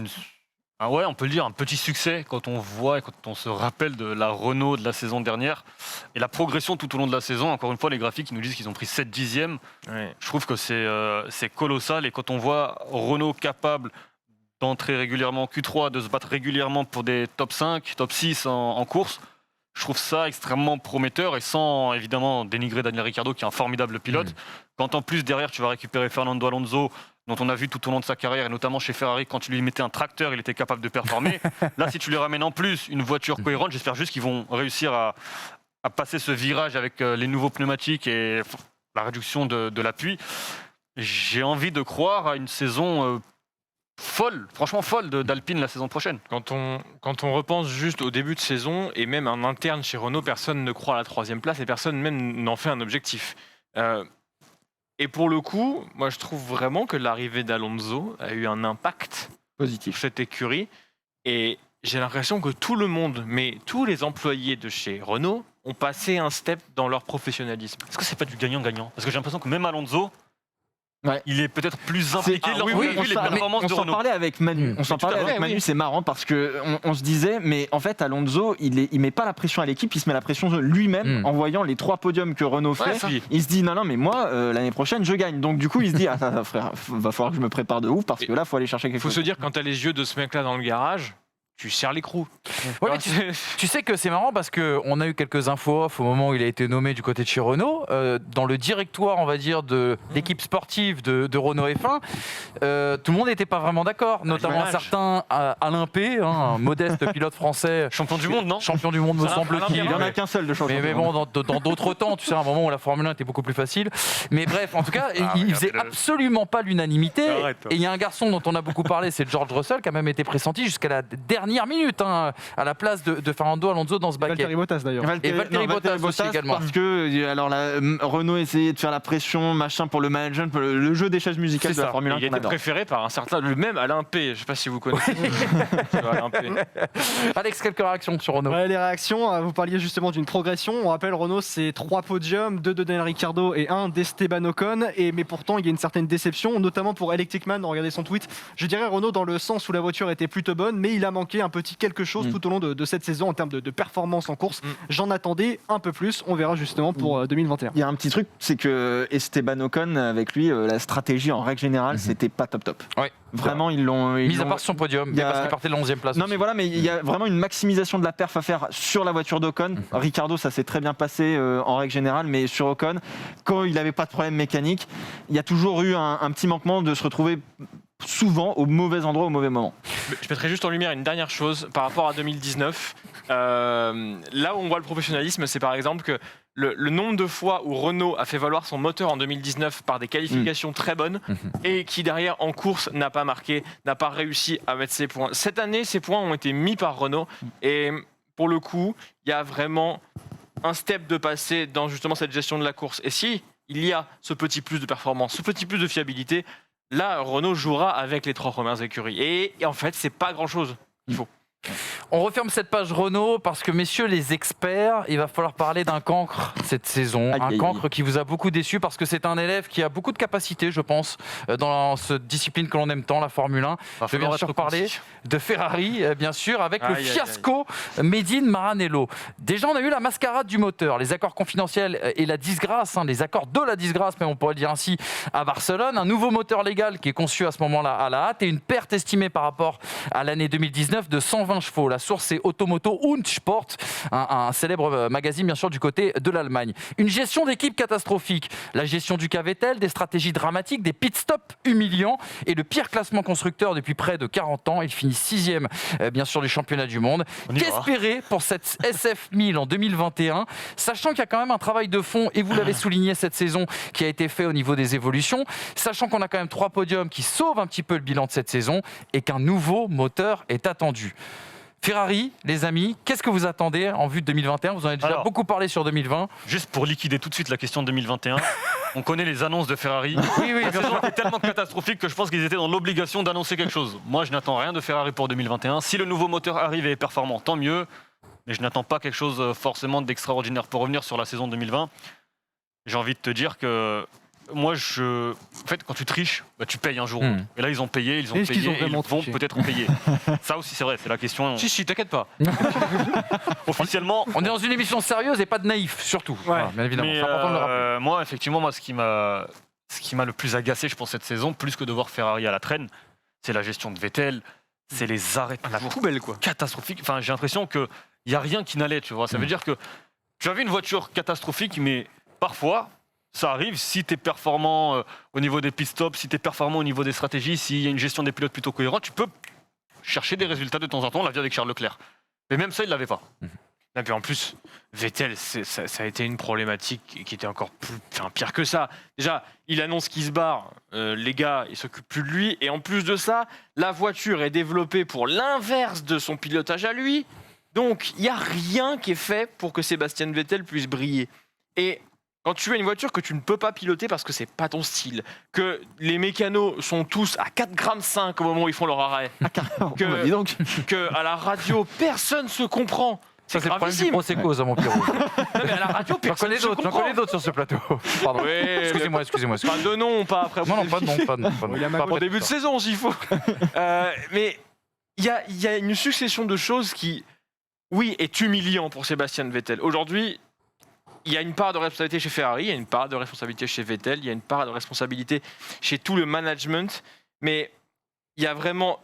on peut le dire, un petit succès quand on voit et quand on se rappelle de la Renault de la saison dernière et la progression tout au long de la saison. Encore une fois, les graphiques nous disent qu'ils ont pris 7 dixièmes. Je trouve que c'est colossal. Et quand on voit Renault capable d'entrer régulièrement en Q3, de se battre régulièrement pour des top 5, top 6 en course, je trouve ça extrêmement prometteur, et sans évidemment dénigrer Daniel Ricciardo qui est un formidable pilote. Quand en plus derrière tu vas récupérer Fernando Alonso, dont on a vu tout au long de sa carrière, et notamment chez Ferrari, quand tu lui mettais un tracteur, il était capable de performer. Là, si tu lui ramènes en plus une voiture cohérente, j'espère juste qu'ils vont réussir à passer ce virage avec les nouveaux pneumatiques et la réduction de l'appui. J'ai envie de croire à une saison franchement folle d'Alpine la saison prochaine. Quand on repense juste au début de saison, et même en interne chez Renault, personne ne croit à la 3e place et personne même n'en fait un objectif. Et pour le coup, moi je trouve vraiment que l'arrivée d'Alonso a eu un impact Positif. sur cette écurie. Et j'ai l'impression que tout le monde, mais tous les employés de chez Renault, ont passé un step dans leur professionnalisme. Est-ce que c'est pas du gagnant-gagnant? Parce que j'ai l'impression que même Alonso, Ouais. il est peut-être plus impliqué lorsqu'on a vu les performances on de s'en Renault. parlait avec Manu. On s'en parlait avec Manu, c'est marrant parce que on se disait, mais en fait, Alonso, il met pas la pression à l'équipe, il se met la pression lui-même en voyant les 3 podiums que Renault fait. Il se dit non, mais moi, l'année prochaine, je gagne. Donc du coup, il se dit, frère, va falloir que je me prépare de ouf parce que là, faut aller chercher quelque chose. Il faut se dire, quand t'as les yeux de ce mec-là dans le garage, tu serres l'écrou. Ouais, mais tu sais que c'est marrant parce qu'on a eu quelques infos off au moment où il a été nommé du côté de chez Renault. Dans le directoire, on va dire, de l'équipe sportive de Renault F1, tout le monde n'était pas vraiment d'accord, notamment un certain Alain P, un modeste pilote français. Champion du monde, non? Champion du monde, me semble-t-il. Il n'y en a qu'un seul de champion. Mais bon, dans d'autres temps, tu sais, à un moment où la Formule 1 était beaucoup plus facile. Mais bref, en tout cas, il faisait absolument pas l'unanimité. Et il y a un garçon dont on a beaucoup parlé, c'est George Russell, qui a même été pressenti jusqu'à la dernière minute à la place de Fernando Alonso dans ce baquet. Valtteri Bottas d'ailleurs. Et Valtteri Bottas aussi également. Parce que alors Renault essayait de faire la pression, machin, pour le management, pour le jeu des chaises musicales de la Formule 1. Il était préféré par un certain, lui-même Alain P. Je ne sais pas si vous connaissez. Alain P. Alex, quelques réactions sur Renault? Ouais, les réactions, vous parliez justement d'une progression. On rappelle, Renault, c'est 3 podiums, 2 de Daniel Ricciardo et 1 d'Esteban Ocon. Mais pourtant, il y a une certaine déception, notamment pour Electric Man. Regardez son tweet. Je dirais Renault dans le sens où la voiture était plutôt bonne, mais il a manqué un petit quelque chose tout au long de cette saison en termes de performance en course. J'en attendais un peu plus. On verra justement pour 2021. Il y a un petit truc, c'est que Esteban Ocon, avec lui, la stratégie en règle générale, c'était pas top. Ouais. Vraiment, ils l'ont. Mis à part son podium, parce qu'il partait de la 11e place. Non, mais voilà, mais il y a vraiment une maximisation de la perf à faire sur la voiture d'Ocon. Ricardo, ça s'est très bien passé en règle générale, mais sur Ocon, quand il n'avait pas de problème mécanique, il y a toujours eu un petit manquement de se retrouver souvent au mauvais endroit, au mauvais moment. Je mettrais juste en lumière une dernière chose par rapport à 2019. Là où on voit le professionnalisme, c'est par exemple que le nombre de fois où Renault a fait valoir son moteur en 2019 par des qualifications très bonnes et qui derrière en course n'a pas marqué, n'a pas réussi à mettre ses points. Cette année, ces points ont été mis par Renault et pour le coup, il y a vraiment un step de passé dans justement cette gestion de la course. Et si il y a ce petit plus de performance, ce petit plus de fiabilité, là, Renault jouera avec les 3 premières écuries. Et en fait, c'est pas grand-chose. Il faut. On referme cette page Renault parce que, messieurs les experts, il va falloir parler d'un cancre cette saison. Un cancre qui vous a beaucoup déçu parce que c'est un élève qui a beaucoup de capacités, je pense, dans cette discipline que l'on aime tant, la Formule 1. Je vais bien sûr parler de Ferrari, bien sûr, avec le fiasco Made in Maranello. Déjà, on a eu la mascarade du moteur, les accords confidentiels et la disgrâce, les accords de la disgrâce, mais on pourrait le dire ainsi, à Barcelone. Un nouveau moteur légal qui est conçu à ce moment-là à la hâte et une perte estimée par rapport à l'année 2019 de 120 chevaux. La source, c'est Automoto und Sport, un célèbre magazine, bien sûr, du côté de l'Allemagne. Une gestion d'équipe catastrophique. La gestion du cas Vettel, des stratégies dramatiques, des pit stops humiliants et le pire classement constructeur depuis près de 40 ans. Il finit 6e, bien sûr, du championnat du monde. Qu'espérer pour cette SF1000 en 2021, sachant qu'il y a quand même un travail de fond, et vous l'avez souligné cette saison, qui a été fait au niveau des évolutions, sachant qu'on a quand même 3 podiums qui sauvent un petit peu le bilan de cette saison et qu'un nouveau moteur est attendu. Ferrari, les amis, qu'est-ce que vous attendez en vue de 2021? Vous en avez déjà beaucoup parlé sur 2020. Juste pour liquider tout de suite la question de 2021, on connaît les annonces de Ferrari. Oui, la saison était tellement catastrophique que je pense qu'ils étaient dans l'obligation d'annoncer quelque chose. Moi, je n'attends rien de Ferrari pour 2021. Si le nouveau moteur arrive et est performant, tant mieux. Mais je n'attends pas quelque chose forcément d'extraordinaire. Pour revenir sur la saison 2020, j'ai envie de te dire que moi, en fait, quand tu triches, tu payes un jour. Et là, ils ont payé, ils vont peut-être payer. Ça aussi, c'est vrai, c'est la question. Si, t'inquiète pas. Officiellement. On est dans une émission sérieuse et pas de naïf, surtout. Voilà, bien évidemment. Mais c'est important de le rappeler. moi, effectivement, ce qui m'a le plus agacé, je pense, cette saison, plus que de voir Ferrari à la traîne, c'est la gestion de Vettel, c'est les arrêts la poubelle, quoi. Catastrophiques. Enfin, j'ai l'impression qu'il n'y a rien qui n'allait, tu vois. Ça veut dire que tu avais une voiture catastrophique, mais parfois. Ça arrive, si tu es performant au niveau des pit stops, si tu es performant au niveau des stratégies, s'il y a une gestion des pilotes plutôt cohérente, tu peux chercher des résultats de temps en temps. On l'a vu avec Charles Leclerc. Mais même ça, il ne l'avait pas. Et puis en plus, Vettel, ça a été une problématique qui était encore pire que ça. Déjà, il annonce qu'il se barre, les gars, ils s'occupent plus de lui. Et en plus de ça, la voiture est développée pour l'inverse de son pilotage à lui. Donc, il n'y a rien qui est fait pour que Sébastien Vettel puisse briller. Et quand tu as une voiture que tu ne peux pas piloter parce que c'est pas ton style, que les mécanos sont tous à 4,5 g au moment où ils font leur arrêt, que à la radio, personne se comprend. Ça, c'est le problème du Prosecco, ça, mon Pierrot. Non, mais à la radio, personne ne se comprend. J'en connais d'autres sur ce plateau. Pardon. Oui, Excusez-moi. Pas de nom, pas après. Non, pas de nom. Pas pour début de saison, s'il faut. Mais il y a une succession de choses qui, oui, est humiliant pour Sébastien Vettel. Aujourd'hui, il y a une part de responsabilité chez Ferrari, il y a une part de responsabilité chez Vettel, il y a une part de responsabilité chez tout le management, mais il y a vraiment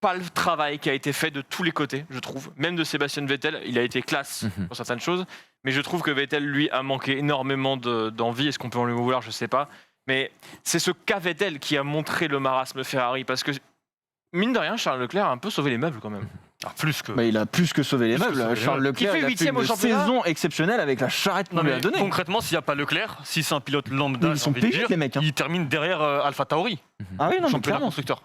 pas le travail qui a été fait de tous les côtés, je trouve. Même de Sébastien Vettel, il a été classe pour certaines choses, mais je trouve que Vettel, lui, a manqué énormément d'envie. Est-ce qu'on peut en lui vouloir? Je sais pas. Mais c'est ce cas Vettel qui a montré le marasme Ferrari, parce que, mine de rien, Charles Leclerc a un peu sauvé les meubles quand même. Plus que. Il a plus que sauvé les meubles. Charles Leclerc Qui fait il a fait 8e au une championnat. saison exceptionnelle avec la charrette qu'on lui a donnée. Concrètement, s'il n'y a pas Leclerc, si c'est un pilote lambda, Ils sont payés, les mecs. il termine derrière Alpha Tauri, Ah oui, non, mais championnat clairement. constructeur.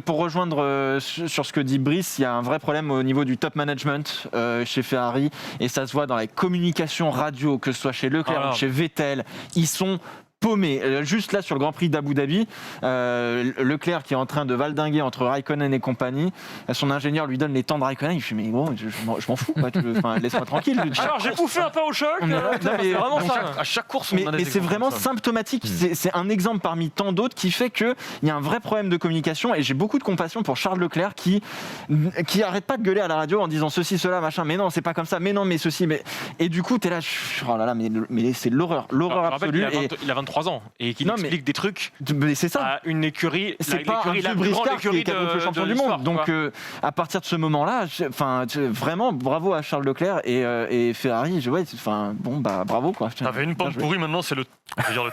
Pour rejoindre sur ce que dit Brice, il y a un vrai problème au niveau du top management chez Ferrari, et ça se voit dans les communications radio, que ce soit chez Leclerc ou chez Vettel. Ils sont paumé. Juste là sur le Grand Prix d'Abu Dhabi, Leclerc qui est en train de valdinguer entre Raikkonen et compagnie, son ingénieur lui donne les temps de Raikkonen, il fait mais gros, je m'en fous, quoi, laisse-moi tranquille. Alors j'ai bouffé un pain au choc. Non, mais vraiment ça. À chaque course, on a des mais c'est exemples vraiment comme ça. symptomatique. C'est un exemple parmi tant d'autres qui fait qu'il y a un vrai problème de communication, et j'ai beaucoup de compassion pour Charles Leclerc qui arrête pas de gueuler à la radio en disant ceci, cela, machin, mais non, c'est pas comme ça, mais non, mais ceci, mais... Et du coup, t'es là, oh là là, mais c'est l'horreur absolue. Il a 23 ans et qu'il explique des trucs Mais c'est ça. à une écurie. C'est pas un vieux briscard qui est quadruple champion du monde. Donc à partir de ce moment-là, vraiment bravo à Charles Leclerc et Ferrari. Bravo quoi. T'avais une pomme pourrie, maintenant c'est le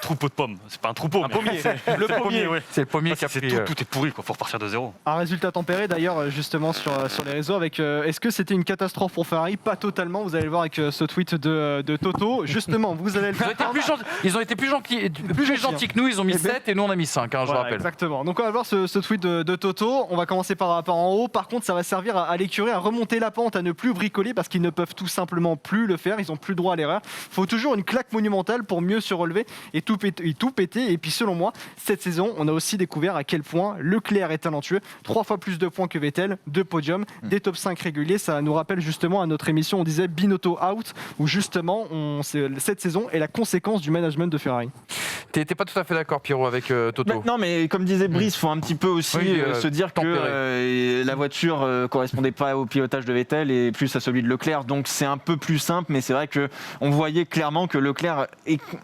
troupeau de pommes. C'est pas un troupeau, Un pommier. le pommier, ouais. C'est le pommier qui a pris. Tout est pourri, quoi. Faut repartir de zéro. Un résultat tempéré d'ailleurs justement sur les réseaux avec est-ce que c'était une catastrophe pour Ferrari? Pas totalement, vous allez le voir avec ce tweet de Toto. Justement, vous allez le Ils ont été plus gentils que nous, ils ont mis 7 et nous on a mis 5, je rappelle. Exactement. Donc on va voir ce tweet de Toto. On va commencer par en haut. Par contre, ça va servir à l'écurie à remonter la pente, à ne plus bricoler parce qu'ils ne peuvent tout simplement plus le faire. Ils n'ont plus le droit à l'erreur. Il faut toujours une claque monumentale pour mieux se relever et tout péter. Et puis selon moi, cette saison, on a aussi découvert à quel point Leclerc est talentueux. 3 fois plus de points que Vettel, 2 podiums, des top 5 réguliers. Ça nous rappelle justement à notre émission, on disait Binotto out, où justement cette saison est la conséquence du management de Ferrari. T'es pas tout à fait d'accord, Pierrot, avec Toto? Non, mais comme disait Brice, il faut un petit peu aussi se dire que la voiture correspondait pas au pilotage de Vettel et plus à celui de Leclerc. Donc c'est un peu plus simple, mais c'est vrai qu'on voyait clairement que Leclerc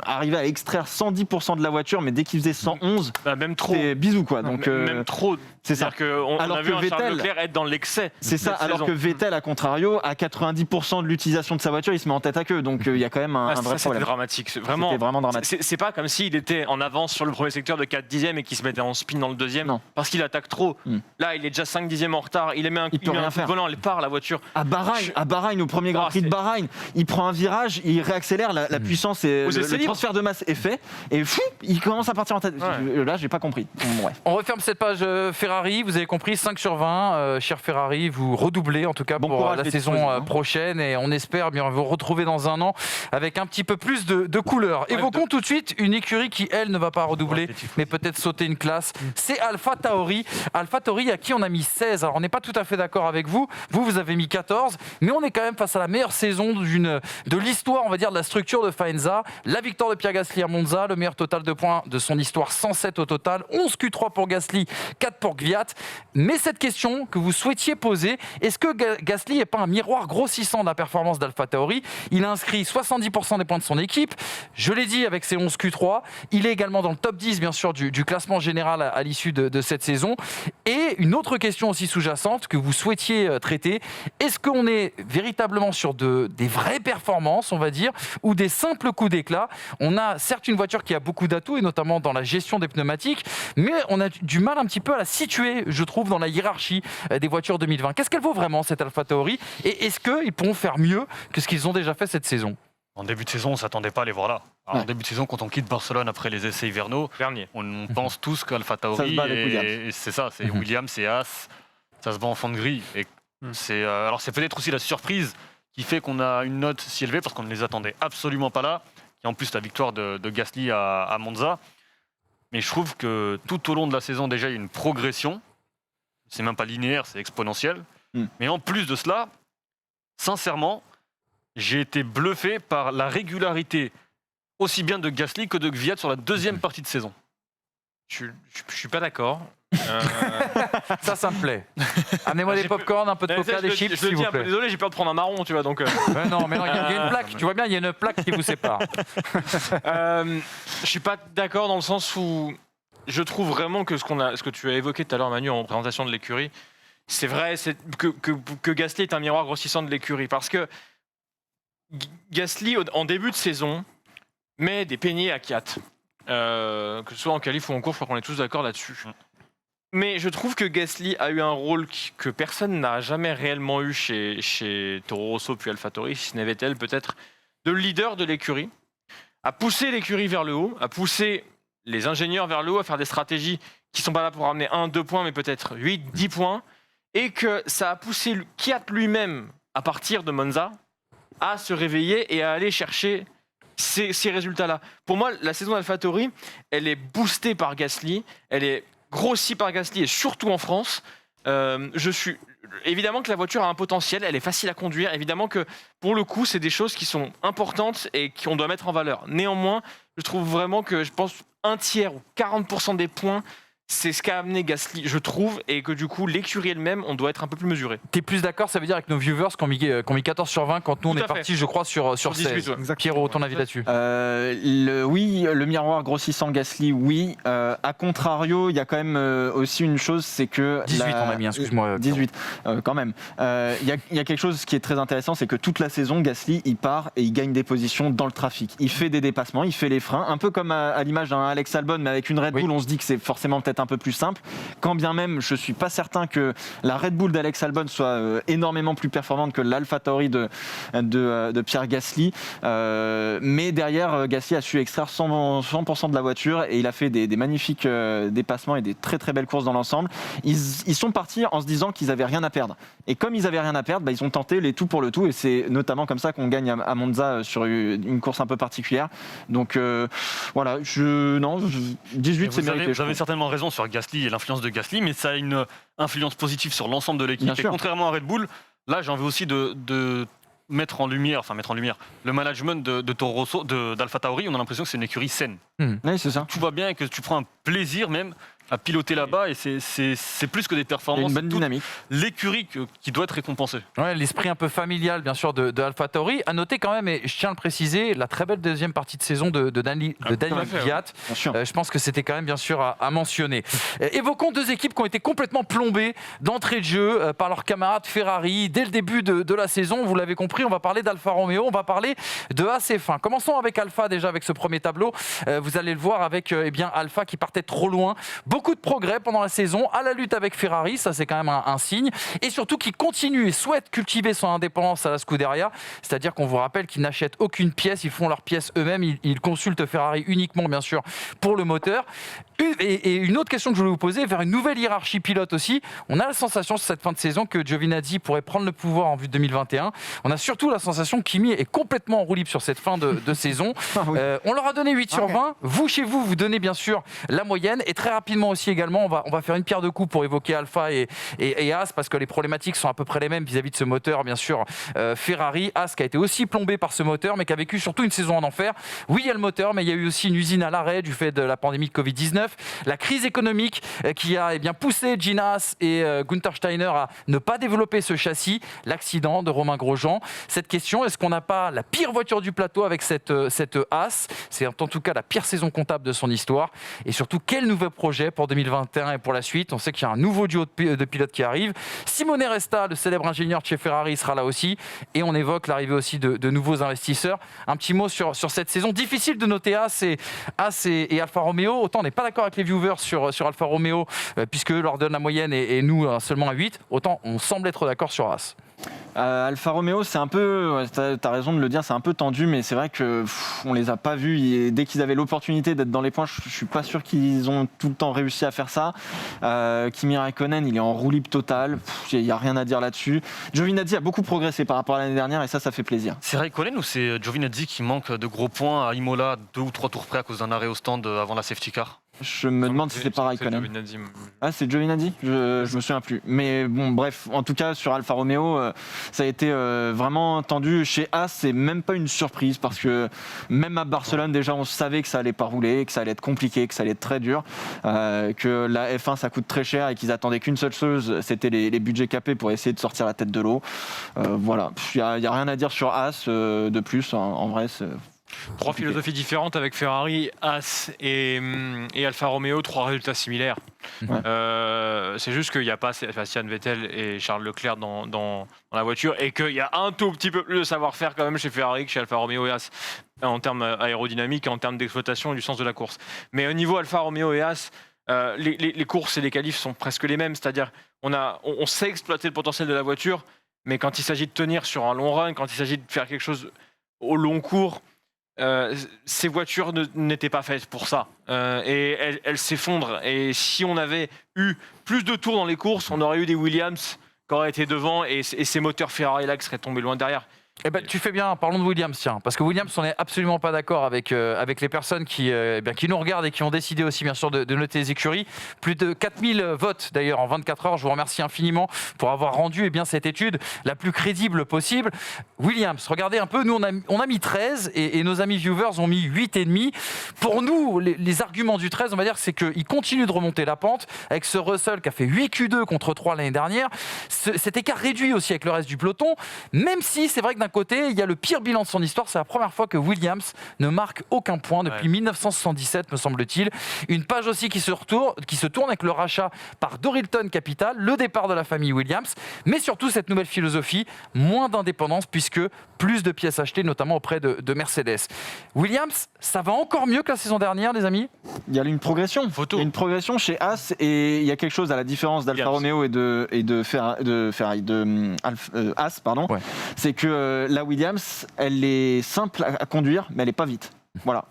arrivait à extraire 110% de la voiture, mais dès qu'il faisait 111, même trop. c'est bisous quoi. Donc même trop. c'est ça. On Alors a que vu un Charles Vettel- Leclerc être dans l'excès. C'est ça, alors que Vettel, à contrario, à 90% de l'utilisation de sa voiture, il se met en tête à queue. Donc il y a quand même un vrai C'était problème. dramatique. C'était vraiment dramatique. C'est pas comme s'il était en avance sur le premier secteur de 4 dixièmes et qu'il se mettait en spin dans le deuxième. Non. Parce qu'il attaque trop. Là, il est déjà 5 dixièmes en retard. Il met un Il peut rien coup de faire. volant, elle part la voiture. À Bahreïn, au premier Grand Prix de Bahreïn, il prend un virage, il réaccélère, la puissance et Aux essais le libres. transfert de masse est fait, et il commence à partir en tête. Ouais. Là, j'ai pas compris. Bon, bref. On referme cette page Ferrari, vous avez compris, 5 sur 20. Cher Ferrari, vous redoublez en tout cas Bon pour courage, la les saison tifosi, hein. prochaine, et on espère bien vous retrouver dans un an avec un petit peu plus de couleurs. Évoquons tout de suite une écurie qui, elle, ne va pas redoubler, mais peut-être sauter une classe. C'est Alpha Tauri. Alpha Tauri à qui on a mis 16. Alors on n'est pas tout à fait d'accord avec vous. Vous avez mis 14, mais on est quand même face à la meilleure saison de l'histoire, on va dire, de la structure de Faenza. La victoire de Pierre Gasly à Monza, le meilleur total de points de son histoire, 107 au total, 11 Q3 pour Gasly, 4 pour Kvyat. Mais cette question que vous souhaitiez poser, est-ce que Gasly n'est pas un miroir grossissant de la performance d'Alpha Tauri? Il a inscrit 70% des points de son équipe. Je l'ai dit, avec ses 11 Q3, Q3. Il est également dans le top 10, bien sûr, du classement général à l'issue de cette saison. Et une autre question aussi sous-jacente que vous souhaitiez traiter, est-ce qu'on est véritablement sur des vraies performances, on va dire, ou des simples coups d'éclat? On a certes une voiture qui a beaucoup d'atouts, et notamment dans la gestion des pneumatiques, mais on a du mal un petit peu à la situer, je trouve, dans la hiérarchie des voitures 2020. Qu'est-ce qu'elle vaut vraiment, cette AlphaTauri? Et est-ce qu'ils pourront faire mieux que ce qu'ils ont déjà fait cette saison? En début de saison, on ne s'attendait pas à les voir là. Alors, en début de saison, quand on quitte Barcelone après les essais hivernaux, on pense tous qu'AlphaTauri, et c'est ça, c'est Williams, c'est Haas, ça se bat en fond de grille. Et alors c'est peut-être aussi la surprise qui fait qu'on a une note si élevée, parce qu'on ne les attendait absolument pas là, et en plus la victoire de Gasly à Monza. Mais je trouve que tout au long de la saison, déjà, il y a une progression. C'est même pas linéaire, c'est exponentiel. Mais en plus de cela, sincèrement, j'ai été bluffé par la régularité aussi bien de Gasly que de Kvyat sur la deuxième partie de saison. Je suis pas d'accord. Ça me plaît. Amenez-moi des pop-corn, un peu de coca, des chips, s'il vous plaît. Désolé, j'ai peur de prendre un marron, tu vois. Donc. Non, il y a une plaque. Tu vois bien, il y a une plaque qui vous sépare. Je suis pas d'accord dans le sens où je trouve vraiment que ce que tu as évoqué tout à l'heure, Manu, en présentation de l'écurie, c'est vrai, que Gasly est un miroir grossissant de l'écurie, parce que Gasly, en début de saison, met des peignets à Kiat. Que ce soit en qualif ou en course, je crois qu'on est tous d'accord là-dessus. Mais je trouve que Gasly a eu un rôle que personne n'a jamais réellement eu chez Toro Rosso puis AlphaTauri, si ce n'est Vettel peut-être, de leader de l'écurie, à pousser l'écurie vers le haut, à pousser les ingénieurs vers le haut, à faire des stratégies qui ne sont pas là pour ramener 1-2 points, mais peut-être 8-10 points, et que ça a poussé Kiat lui-même, à partir de Monza, à se réveiller et à aller chercher ces résultats-là. Pour moi, la saison d'AlphaTauri, elle est boostée par Gasly, elle est grossie par Gasly, et surtout en France. Évidemment que la voiture a un potentiel, elle est facile à conduire. Évidemment que, pour le coup, c'est des choses qui sont importantes et qu'on doit mettre en valeur. Néanmoins, je trouve vraiment que, je pense, 1/3 ou 40% des points, c'est ce qu'a amené Gasly, je trouve, et que du coup, l'écurie elle-même, on doit être un peu plus mesuré. T'es plus d'accord, ça veut dire, avec nos viewers qui ont mis 14 sur 20 quand nous on est parti, je crois, sur 16. Ouais. Pierrot, ton avis là-dessus? Oui, le miroir grossissant Gasly, oui. A contrario, il y a quand même aussi une chose, c'est que... 18 on a mis, excuse-moi. 18, quand même. Il y a quelque chose qui est très intéressant, c'est que toute la saison, Gasly, il part et il gagne des positions dans le trafic. Il fait des dépassements, il fait les freins, un peu comme à l'image d'un Alex Albon, mais avec une Red Bull, on se dit que c'est forcément peut-être un peu plus simple. Quand bien même, je suis pas certain que la Red Bull d'Alex Albon soit énormément plus performante que l'AlphaTauri de Pierre Gasly. Mais derrière, Gasly a su extraire 100% de la voiture et il a fait des magnifiques dépassements et des très très belles courses dans l'ensemble. Ils sont partis en se disant qu'ils avaient rien à perdre. Et comme ils avaient rien à perdre, ils ont tenté les tout pour le tout, et c'est notamment comme ça qu'on gagne à Monza sur une course un peu particulière. Donc voilà, 18 c'est mérité. Vous avez certainement raison sur Gasly et l'influence de Gasly, mais ça a une influence positive sur l'ensemble de l'équipe. Et contrairement à Red Bull, là j'ai envie aussi de mettre en lumière le management de Toro Rosso, d'AlphaTauri. On a l'impression que c'est une écurie saine. Oui, c'est ça. Tout va bien et que tu prends un plaisir même à piloter là-bas, et c'est plus que des performances. Il y a une bonne dynamique. L'écurie qui doit être récompensée. Ouais, l'esprit un peu familial, bien sûr, de AlphaTauri. À noter quand même, et je tiens à le préciser, la très belle deuxième partie de saison de Daniel Kvyat. Je pense que c'était quand même, bien sûr, à mentionner. Évoquons deux équipes qui ont été complètement plombées d'entrée de jeu par leurs camarades Ferrari. Dès le début de la saison, vous l'avez compris, on va parler d'Alfa Romeo, on va parler de Haas F1. Commençons avec Alfa, déjà, avec ce premier tableau. Vous allez le voir avec Alfa qui partait trop loin. Beaucoup de progrès pendant la saison à la lutte avec Ferrari, ça c'est quand même un signe, et surtout qui continue et souhaite cultiver son indépendance à la Scuderia, c'est-à-dire qu'on vous rappelle qu'ils n'achètent aucune pièce, ils font leurs pièces eux-mêmes, ils consultent Ferrari uniquement bien sûr pour le moteur. Et une autre question que je voulais vous poser, vers une nouvelle hiérarchie pilote aussi, on a la sensation sur cette fin de saison que Giovinazzi pourrait prendre le pouvoir en vue de 2021. On a surtout la sensation que Kimi est complètement en roue libre sur cette fin de saison. On leur a donné 8 sur 20. Vous, chez vous, vous donnez bien sûr la moyenne. Et très rapidement rapidement aussi également, on va faire une pierre de coups pour évoquer Alpha et As, parce que les problématiques sont à peu près les mêmes vis-à-vis de ce moteur, bien sûr. Ferrari, As qui a été aussi plombé par ce moteur, mais qui a vécu surtout une saison en enfer. Oui, il y a le moteur, mais il y a eu aussi une usine à l'arrêt du fait de la pandémie de Covid-19. La crise économique qui a poussé Gene Haas et Günther Steiner à ne pas développer ce châssis. L'accident de Romain Grosjean. Cette question, est-ce qu'on n'a pas la pire voiture du plateau avec cette Haas? C'est en tout cas la pire saison comptable de son histoire. Et surtout, quel nouveau projet pour 2021 et pour la suite? On sait qu'il y a un nouveau duo de pilotes qui arrive. Simone Resta, le célèbre ingénieur de chez Ferrari, sera là aussi. Et on évoque l'arrivée aussi de nouveaux investisseurs. Un petit mot sur cette saison. Difficile de noter Haas et Alfa Romeo. Autant on n'est pas d'accord avec les viewers sur Alfa Romeo, puisque leur donne la moyenne et nous seulement à 8. Autant on semble être d'accord sur Haas. Alfa Romeo, c'est un peu, t'as raison de le dire, c'est un peu tendu, mais c'est vrai que on les a pas vus. Et dès qu'ils avaient l'opportunité d'être dans les points, je suis pas sûr qu'ils ont tout le temps réussi à faire ça. Kimi Räikkönen, il est en roue libre totale. Il y a rien à dire là-dessus. Giovinazzi a beaucoup progressé par rapport à l'année dernière, et ça fait plaisir. C'est Räikkönen ou c'est Giovinazzi qui manque de gros points à Imola, 2 ou 3 tours près à cause d'un arrêt au stand avant la safety car? Je me demande si c'est pas Räikkönen. Ah, c'est Giovinazzi, je me souviens plus. Mais bon, bref, en tout cas, sur Alfa Romeo, ça a été vraiment tendu. Chez Haas, c'est même pas une surprise parce que même à Barcelone, déjà, on savait que ça allait pas rouler, que ça allait être compliqué, que ça allait être très dur, que la F1, ça coûte très cher et qu'ils attendaient qu'une seule chose, c'était les budgets capés pour essayer de sortir la tête de l'eau. Voilà, il y a rien à dire sur Haas de plus. En vrai, c'est... Trois philosophies différentes avec Ferrari, Haas et Alfa Romeo, 3 résultats similaires. Ouais. C'est juste qu'il n'y a pas Sebastian Vettel et Charles Leclerc dans la voiture et qu'il y a un tout petit peu plus de savoir-faire quand même chez Ferrari que chez Alfa Romeo et Haas en termes aérodynamiques et en termes d'exploitation et du sens de la course. Mais au niveau Alfa Romeo et Haas, les courses et les qualifs sont presque les mêmes, c'est-à-dire on sait exploiter le potentiel de la voiture, mais quand il s'agit de tenir sur un long run, quand il s'agit de faire quelque chose au long cours, ces voitures n'étaient pas faites pour ça et elles s'effondrent. Et si on avait eu plus de tours dans les courses, on aurait eu des Williams qui auraient été devant et ces moteurs Ferrari là qui seraient tombés loin derrière. Eh ben, tu fais bien, parlons de Williams, tiens, parce que Williams, on n'est absolument pas d'accord avec les personnes qui nous regardent et qui ont décidé aussi, bien sûr, de noter les écuries. Plus de 4000 votes, d'ailleurs, en 24 heures. Je vous remercie infiniment pour avoir rendu cette étude la plus crédible possible. Williams, regardez un peu, nous, on a mis 13 et nos amis viewers ont mis 8,5. Pour nous, les arguments du 13, on va dire, c'est qu'il continue de remonter la pente avec ce Russell qui a fait 8 Q2 contre 3 l'année dernière. Cet écart réduit aussi avec le reste du peloton, même si c'est vrai que d'un côté, il y a le pire bilan de son histoire. C'est la première fois que Williams ne marque aucun point depuis 1977, me semble-t-il. Une page aussi qui se tourne avec le rachat par Dorilton Capital, le départ de la famille Williams, mais surtout cette nouvelle philosophie, moins d'indépendance puisque plus de pièces achetées, notamment auprès de Mercedes. Williams, ça va encore mieux que la saison dernière, les amis? Il y a une progression. Il y a une progression chez Haas et il y a quelque chose à la différence d'Alfa Romeo et de Haas, pardon. Ouais. C'est que la Williams, elle est simple à conduire, mais elle n'est pas vite. Voilà.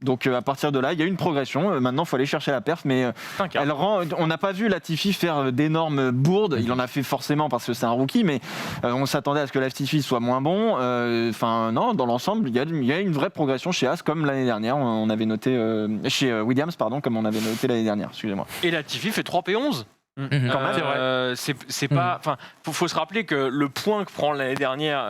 Donc à partir de là, il y a une progression. Maintenant, il faut aller chercher la perf, mais on n'a pas vu Latifi faire d'énormes bourdes. Il en a fait forcément parce que c'est un rookie, mais on s'attendait à ce que Latifi soit moins bon. Non, dans l'ensemble, il y a une vraie progression chez Haas, comme l'année dernière. On avait noté chez Williams, pardon, comme on avait noté l'année dernière. Excusez-moi. Et Latifi fait 3 P11. Quand même, c'est pas. Enfin, faut se rappeler que le point que prend l'année dernière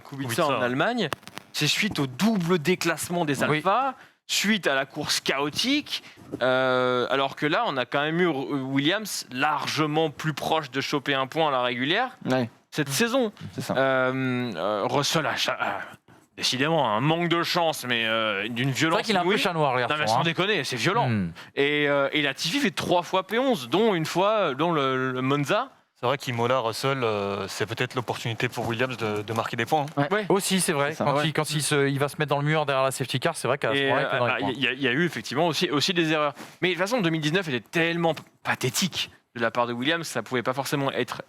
Kubica en Allemagne, c'est suite au double déclassement des Alpha, suite à la course chaotique. Alors que là, on a quand même eu Williams largement plus proche de choper un point à la régulière cette saison. C'est ça. Russell a décidément un manque de chance, mais d'une violence. C'est vrai qu'il a un peu chat noir, non, mais sans déconner, c'est violent. Et Latifi fait 3 fois P11, dont une fois, dont le Monza. C'est vrai qu'Imola, Russell, c'est peut-être l'opportunité pour Williams de marquer des points. Ouais. Aussi, c'est vrai. Quand il va se mettre dans le mur derrière la safety car, c'est vrai qu'à ce moment-là, il y a eu effectivement aussi des erreurs. Mais de toute façon, 2019 était tellement pathétique de la part de Williams, ça pouvait pas forcément être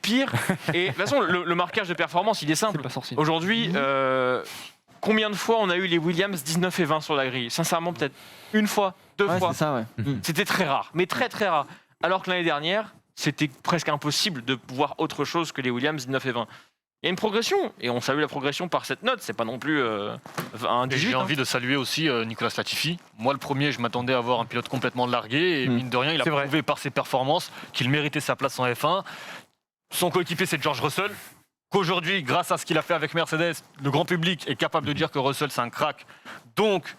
pire. Et de toute façon, le marquage de performance, il est simple. Aujourd'hui, combien de fois on a eu les Williams 19 et 20 sur la grille? Sincèrement, peut-être une fois, 2 fois. C'est ça, C'était très rare, mais très très rare. Alors que l'année dernière, c'était presque impossible de voir autre chose que les Williams 19 et 20. Il y a une progression, et on salue la progression par cette note, c'est pas non plus un Et 18. j'ai envie de saluer aussi Nicolas Latifi. Moi, le premier, je m'attendais à voir un pilote complètement largué. Et mine de rien, il a C'est vrai. prouvé par ses performances qu'il méritait sa place en F1. Son coéquipier, c'est George Russell. Qu'aujourd'hui, grâce à ce qu'il a fait avec Mercedes, le grand public est capable de dire que Russell, c'est un crack. Donc,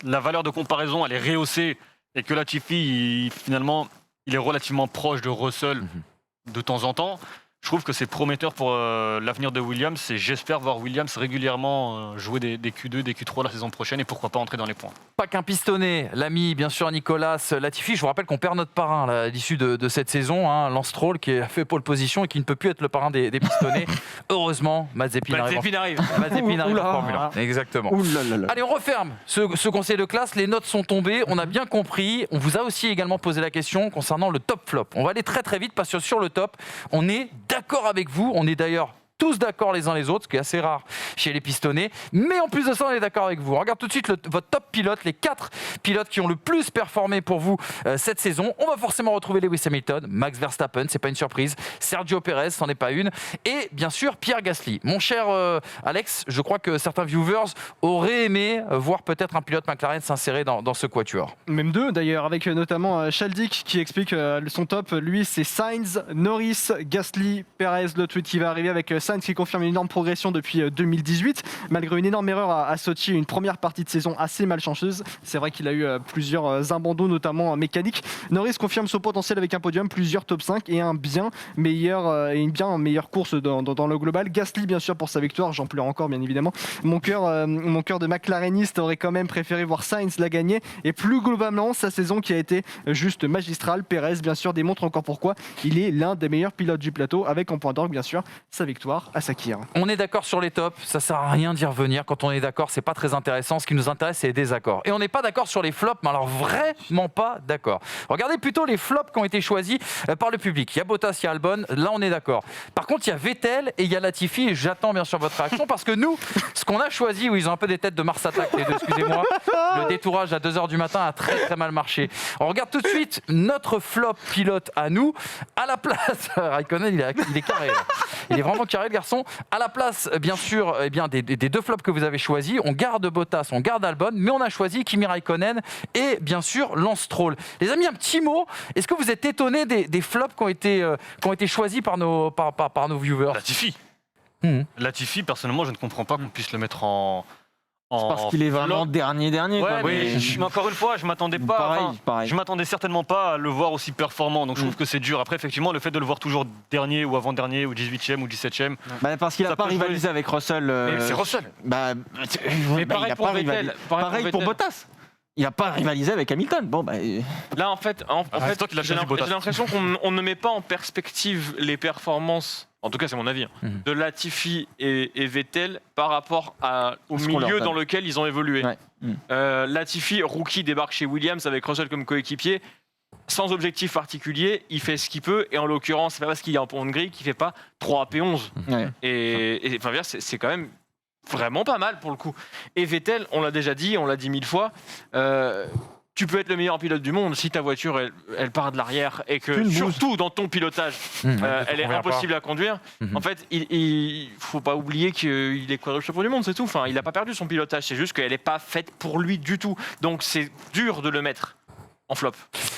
la valeur de comparaison, elle est rehaussée. Et que Latifi, finalement, il est relativement proche de Russell de temps en temps. Je trouve que c'est prometteur pour l'avenir de Williams et j'espère voir Williams régulièrement jouer des Q2, des Q3 la saison prochaine et pourquoi pas entrer dans les points. Pas qu'un pistonné, l'ami bien sûr Nicolas Latifi. Je vous rappelle qu'on perd notre parrain là, à l'issue de cette saison, hein, Lance Stroll qui a fait pole position et qui ne peut plus être le parrain des pistonnés. Heureusement, Mazepin arrive. Mazepin arrive en Formule 1. Exactement. Ouh là là là. Allez, on referme ce conseil de classe. Les notes sont tombées, on a bien compris. On vous a aussi également posé la question concernant le top flop. On va aller très très vite parce que sur le top, on est d'accord avec vous. On est d'ailleurs tous d'accord les uns les autres, ce qui est assez rare chez les pistonnés. Mais en plus de ça, on est d'accord avec vous. On regarde tout de suite votre top pilote, les 4 pilotes qui ont le plus performé pour vous cette saison. On va forcément retrouver Lewis Hamilton, Max Verstappen, c'est pas une surprise, Sergio Perez, c'en est pas une, et bien sûr Pierre Gasly. Mon cher Alex, je crois que certains viewers auraient aimé voir peut-être un pilote McLaren s'insérer dans ce quatuor. Même deux d'ailleurs, avec notamment Shaldick qui explique son top. Lui, c'est Sainz, Norris, Gasly, Perez. Le tweet qui va arriver avec Sainz qui confirme une énorme progression depuis 2018, malgré une énorme erreur à Sochi, une première partie de saison assez malchanceuse. C'est vrai qu'il a eu plusieurs abandons, notamment mécaniques. Norris confirme son potentiel avec un podium, plusieurs top 5 et une bien meilleure course dans le global. Gasly, bien sûr, pour sa victoire, j'en pleure encore, bien évidemment. Mon cœur de McLareniste aurait quand même préféré voir Sainz la gagner. Et plus globalement, sa saison qui a été juste magistrale. Perez, bien sûr, démontre encore pourquoi il est l'un des meilleurs pilotes du plateau, avec en point d'orgue, bien sûr, sa victoire à Sakir. On est d'accord sur les tops, ça sert à rien d'y revenir. Quand on est d'accord, c'est pas très intéressant. Ce qui nous intéresse, c'est les désaccords. Et on n'est pas d'accord sur les flops, mais alors vraiment pas d'accord. Regardez plutôt les flops qui ont été choisis par le public. Il y a Bottas, il y a Albon, là on est d'accord. Par contre, il y a Vettel et il y a Latifi, et j'attends bien sûr votre réaction, parce que nous, ce qu'on a choisi, où ils ont un peu des têtes de Mars Attack, les deux, excusez-moi, le détourage à 2h du matin a très très mal marché. On regarde tout de suite notre flop pilote à nous, à la place, Raikkonen, il est carré là. Il est vraiment carré le garçon. À la place, bien sûr, des deux flops que vous avez choisis, on garde Bottas, on garde Albon, mais on a choisi Kimi Raikkonen et bien sûr Lance Stroll. Les amis, un petit mot. Est-ce que vous êtes étonnés des flops qui ont été choisis par nos viewers? Latifi, personnellement, je ne comprends pas qu'on puisse le mettre en Parce qu'il est vraiment dernier. Ouais, quoi. mais encore une fois, je m'attendais pas. Pareil. Je m'attendais certainement pas à le voir aussi performant. Donc je trouve que c'est dur. Après, effectivement, le fait de le voir toujours dernier ou avant-dernier ou 18e ou 17e. Parce qu'il n'a Ça pas peut rivalisé jouer. avec Russell. Mais c'est Russell. Mais pareil il a pour pas Vettel. rivalisé. Pareil pour Bottas. Il n'a pas rivalisé avec Hamilton. Là, en fait, c'est toi qui l'as j'ai choisi, Bottas. l'impression qu'on ne met pas en perspective les performances, en tout cas c'est mon avis, de Latifi et Vettel par rapport au Ce qu'on leur milieu donne. dans lequel ils ont évolué. Ouais. Latifi, rookie, débarque chez Williams avec Russell comme coéquipier, sans objectif particulier, il fait ce qu'il peut, et en l'occurrence, c'est pas parce qu'il y a un pont de grille qu'il fait pas 3 AP11. Ouais. Et enfin, c'est quand même vraiment pas mal pour le coup. Et Vettel, on l'a déjà dit, on l'a dit 1000 fois, tu peux être le meilleur pilote du monde si ta voiture elle part de l'arrière et que surtout dans ton pilotage elle est impossible à conduire. En fait, il faut pas oublier qu'il est quadruple champion du monde, c'est tout. Enfin, il n'a pas perdu son pilotage, c'est juste qu'elle n'est pas faite pour lui du tout. Donc c'est dur de le mettre en flop.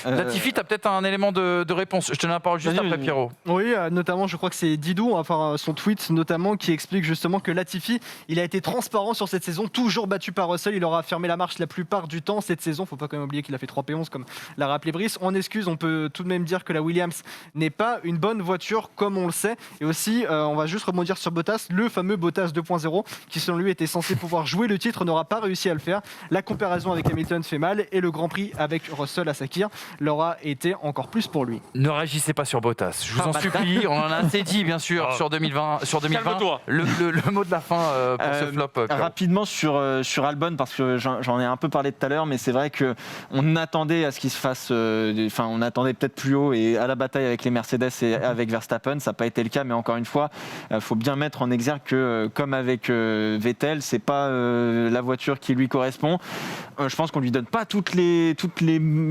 Latifi, tu as peut-être un élément de réponse. Je te donne la parole juste après, Pierrot. Oui, notamment, je crois que c'est Didou, enfin son tweet notamment, qui explique justement que Latifi, il a été transparent sur cette saison, toujours battu par Russell. Il aura fermé la marche la plupart du temps cette saison. Faut pas quand même oublier qu'il a fait 3 P11, comme l'a rappelé Brice. En excuse, on peut tout de même dire que la Williams n'est pas une bonne voiture, comme on le sait. Et aussi, on va juste rebondir sur Bottas, le fameux Bottas 2.0, qui selon lui était censé pouvoir jouer le titre, n'aura pas réussi à le faire. La comparaison avec Hamilton fait mal, et le Grand Prix avec Russell à Sakir l'aura été encore plus pour lui. Ne réagissez pas sur Bottas, je vous en supplie. On en a assez dit, bien sûr, sur 2020. Calme-toi. Le mot de la fin pour ce flop. Pierrot. Rapidement sur Albon, parce que j'en ai un peu parlé tout à l'heure, mais c'est vrai qu'on attendait à ce qu'il se fasse, on attendait peut-être plus haut et à la bataille avec les Mercedes et avec Verstappen, ça n'a pas été le cas, mais encore une fois, il faut bien mettre en exergue que, comme avec Vettel, c'est pas la voiture qui lui correspond. Je pense qu'on lui donne pas toutes les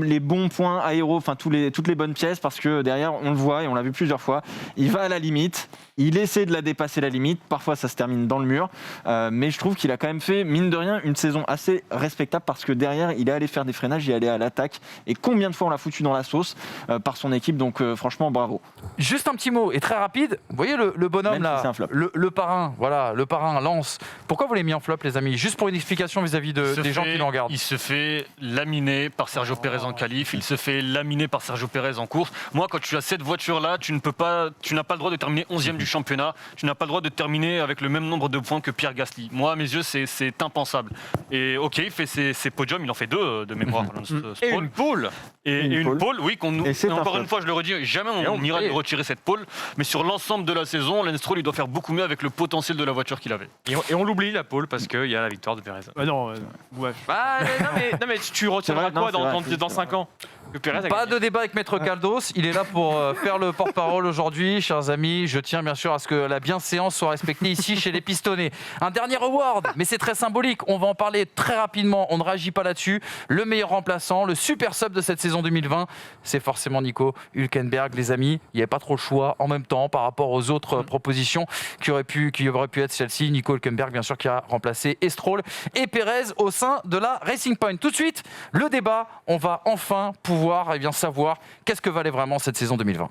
les bons points aéro, enfin toutes les bonnes pièces, parce que derrière, on le voit et on l'a vu plusieurs fois, il va à la limite, il essaie de la dépasser la limite, parfois ça se termine dans le mur, mais je trouve qu'il a quand même fait, mine de rien, une saison assez respectable, parce que derrière, il est allé faire des freinages, il est allé à l'attaque, et combien de fois on l'a foutu dans la sauce par son équipe, donc franchement, bravo. Juste un petit mot, et très rapide, vous voyez le bonhomme Même là, si c'est un flop. le parrain, voilà, le parrain Lance, pourquoi vous l'avez mis en flop les amis? Juste pour une explication vis-à-vis des gens qui l'en regardent. Il se fait laminer par Sergio Pérez en qualif, il se fait laminer par Sergio Pérez en course. Moi, quand tu as cette voiture-là, tu n'as pas le droit de terminer 11e du championnat, tu n'as pas le droit de terminer avec le même nombre de points que Pierre Gasly. Moi, à mes yeux, c'est impensable. Et ok, il fait ses podiums, il en fait 2 de mémoire. Et une pole. Et une pole, oui, Et c'est un encore flop. une fois, je le redis, jamais on ira lui retirer cette pole, mais sur l'ensemble de la saison, Lance Stroll, il doit faire beaucoup mieux avec le potentiel de la voiture qu'il avait. Et on l'oublie, la pole, parce qu'il y a la victoire de Pérez. Non, ouais. Bah, non, mais tu retiendras C'est vrai, quoi non, c'est vrai, dans 5 ans que Pérez a Pas gagné. de débat avec Maître Caldos, il est là pour faire le porte-parole aujourd'hui, chers amis. Je tiens bien sûr à ce que la bienséance soit respectée ici chez les pistonnés. Un dernier award, mais c'est très symbolique, on va en parler très rapidement, on ne réagit pas là-dessus. Le meilleur remplaçant, le super sub de cette saison 2020, c'est forcément Nico Hülkenberg, les amis. Il n'y avait pas trop le choix en même temps par rapport aux autres propositions qui auraient pu être celle-ci. Nico Hülkenberg, bien sûr, qui a remplacé Stroll et Pérez au sein de la Racing Point. Tout de suite, le débat, on va enfin pouvoir savoir qu'est-ce que valait vraiment cette saison 2020.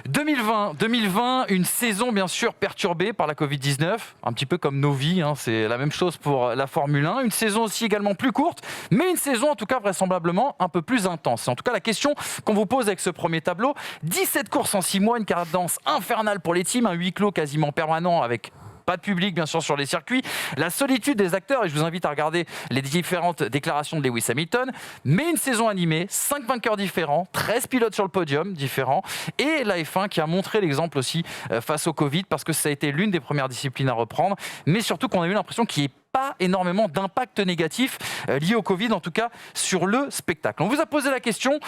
« 2020, une saison bien sûr perturbée par la Covid-19, un petit peu comme nos vies, hein, c'est la même chose pour la Formule 1. Une saison aussi également plus courte, mais une saison en tout cas vraisemblablement un peu plus intense. C'est en tout cas la question qu'on vous pose avec ce premier tableau. 17 courses en 6 mois, une cadence infernale pour les teams, un huis clos quasiment permanent avec pas de public, bien sûr, sur les circuits. La solitude des acteurs, et je vous invite à regarder les différentes déclarations de Lewis Hamilton. Mais une saison animée, 5 vainqueurs différents, 13 pilotes sur le podium différents. Et la F1 qui a montré l'exemple aussi face au Covid, parce que ça a été l'une des premières disciplines à reprendre. Mais surtout qu'on a eu l'impression qu'il n'y ait pas énormément d'impact négatif lié au Covid, en tout cas sur le spectacle. On vous a posé la question,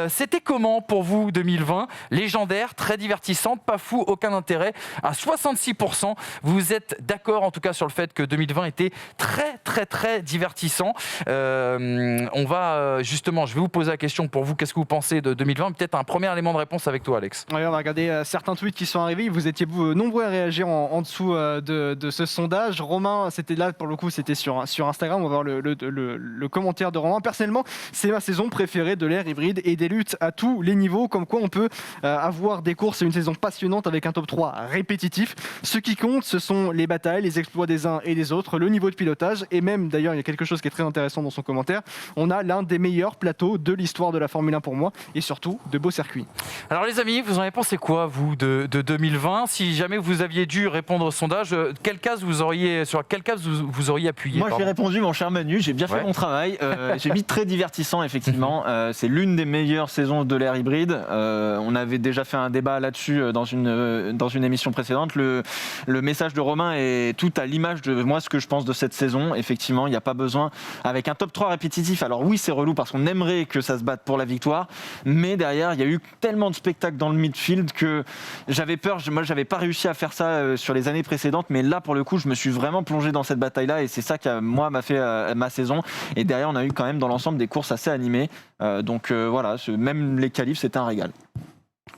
c'était comment pour vous 2020? Légendaire, très divertissante, pas fou, aucun intérêt. À 66%, vous êtes d'accord en tout cas sur le fait que 2020 était très très très divertissant. On va justement, je vais vous poser la question pour vous, qu'est-ce que vous pensez de 2020? Peut-être un premier élément de réponse avec toi, Alex. Ouais, on va regarder certains tweets qui sont arrivés. Vous étiez nombreux à réagir en dessous de ce sondage. Romain, c'était là pour le coup, c'était sur Instagram. On va voir le commentaire de Romain. Personnellement, c'est ma saison préférée de l'ère hybride et des luttes à tous les niveaux. Comme quoi, on peut avoir des courses et une saison passionnante avec un top 3 répétitif. Ce qui compte, ce sont les batailles, les exploits des uns et des autres, le niveau de pilotage. Et même, d'ailleurs, il y a quelque chose qui est très intéressant dans son commentaire. On a l'un des meilleurs plateaux de l'histoire de la Formule 1 pour moi. Et surtout, de beaux circuits. Alors les amis, vous en avez pensé quoi, vous, de 2020? Si jamais vous aviez dû répondre au sondage, sur quelle case vous auriez appuyé? Moi, j'ai répondu, mon cher Manu, j'ai bien fait mon travail. J'ai mis très divertissant, effectivement. C'est l'une des meilleures saisons de l'ère hybride. On avait déjà fait un débat là-dessus dans une émission précédente. Le message de Romain est tout à l'image de moi, ce que je pense de cette saison. Effectivement, il n'y a pas besoin, avec un top 3 répétitif. Alors oui, c'est relou parce qu'on aimerait que ça se batte pour la victoire. Mais derrière, il y a eu tellement de spectacles dans le midfield que j'avais peur. Moi, j'avais pas réussi à faire ça sur les années précédentes. Mais là, pour le coup, je me suis vraiment plongé dans cette bataille-là. Et c'est ça qui, moi, m'a fait ma saison. Et derrière, on a eu quand même dans l'ensemble des courses assez animées. Donc voilà, même les qualifs, c'était un régal.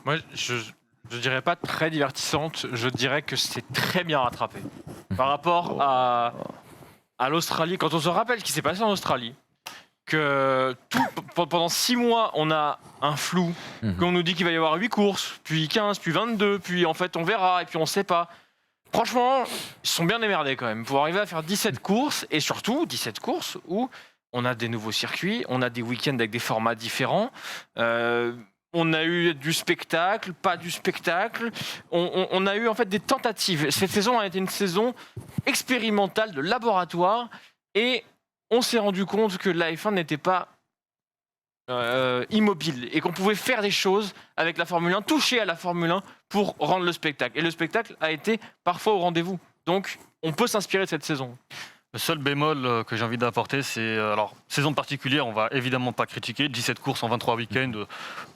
Moi, je dirais pas très divertissante, je dirais que c'est très bien rattrapé. Par rapport à l'Australie, quand on se rappelle ce qui s'est passé en Australie, que pendant 6 mois, on a un flou, qu'on nous dit qu'il va y avoir 8 courses, puis 15, puis 22, puis en fait on verra, et puis on sait pas. Franchement, ils sont bien démerdés quand même, pour arriver à faire 17 courses, et surtout 17 courses où on a des nouveaux circuits, on a des week-ends avec des formats différents, on a eu du spectacle, pas du spectacle, on a eu en fait des tentatives. Cette saison a été une saison expérimentale, de laboratoire, et on s'est rendu compte que la F1 n'était pas immobile et qu'on pouvait faire des choses avec la Formule 1, toucher à la Formule 1 pour rendre le spectacle. Et le spectacle a été parfois au rendez-vous. Donc, on peut s'inspirer de cette saison. Le seul bémol que j'ai envie d'apporter, c'est alors saison particulière, on va évidemment pas critiquer. 17 courses en 23 week-ends.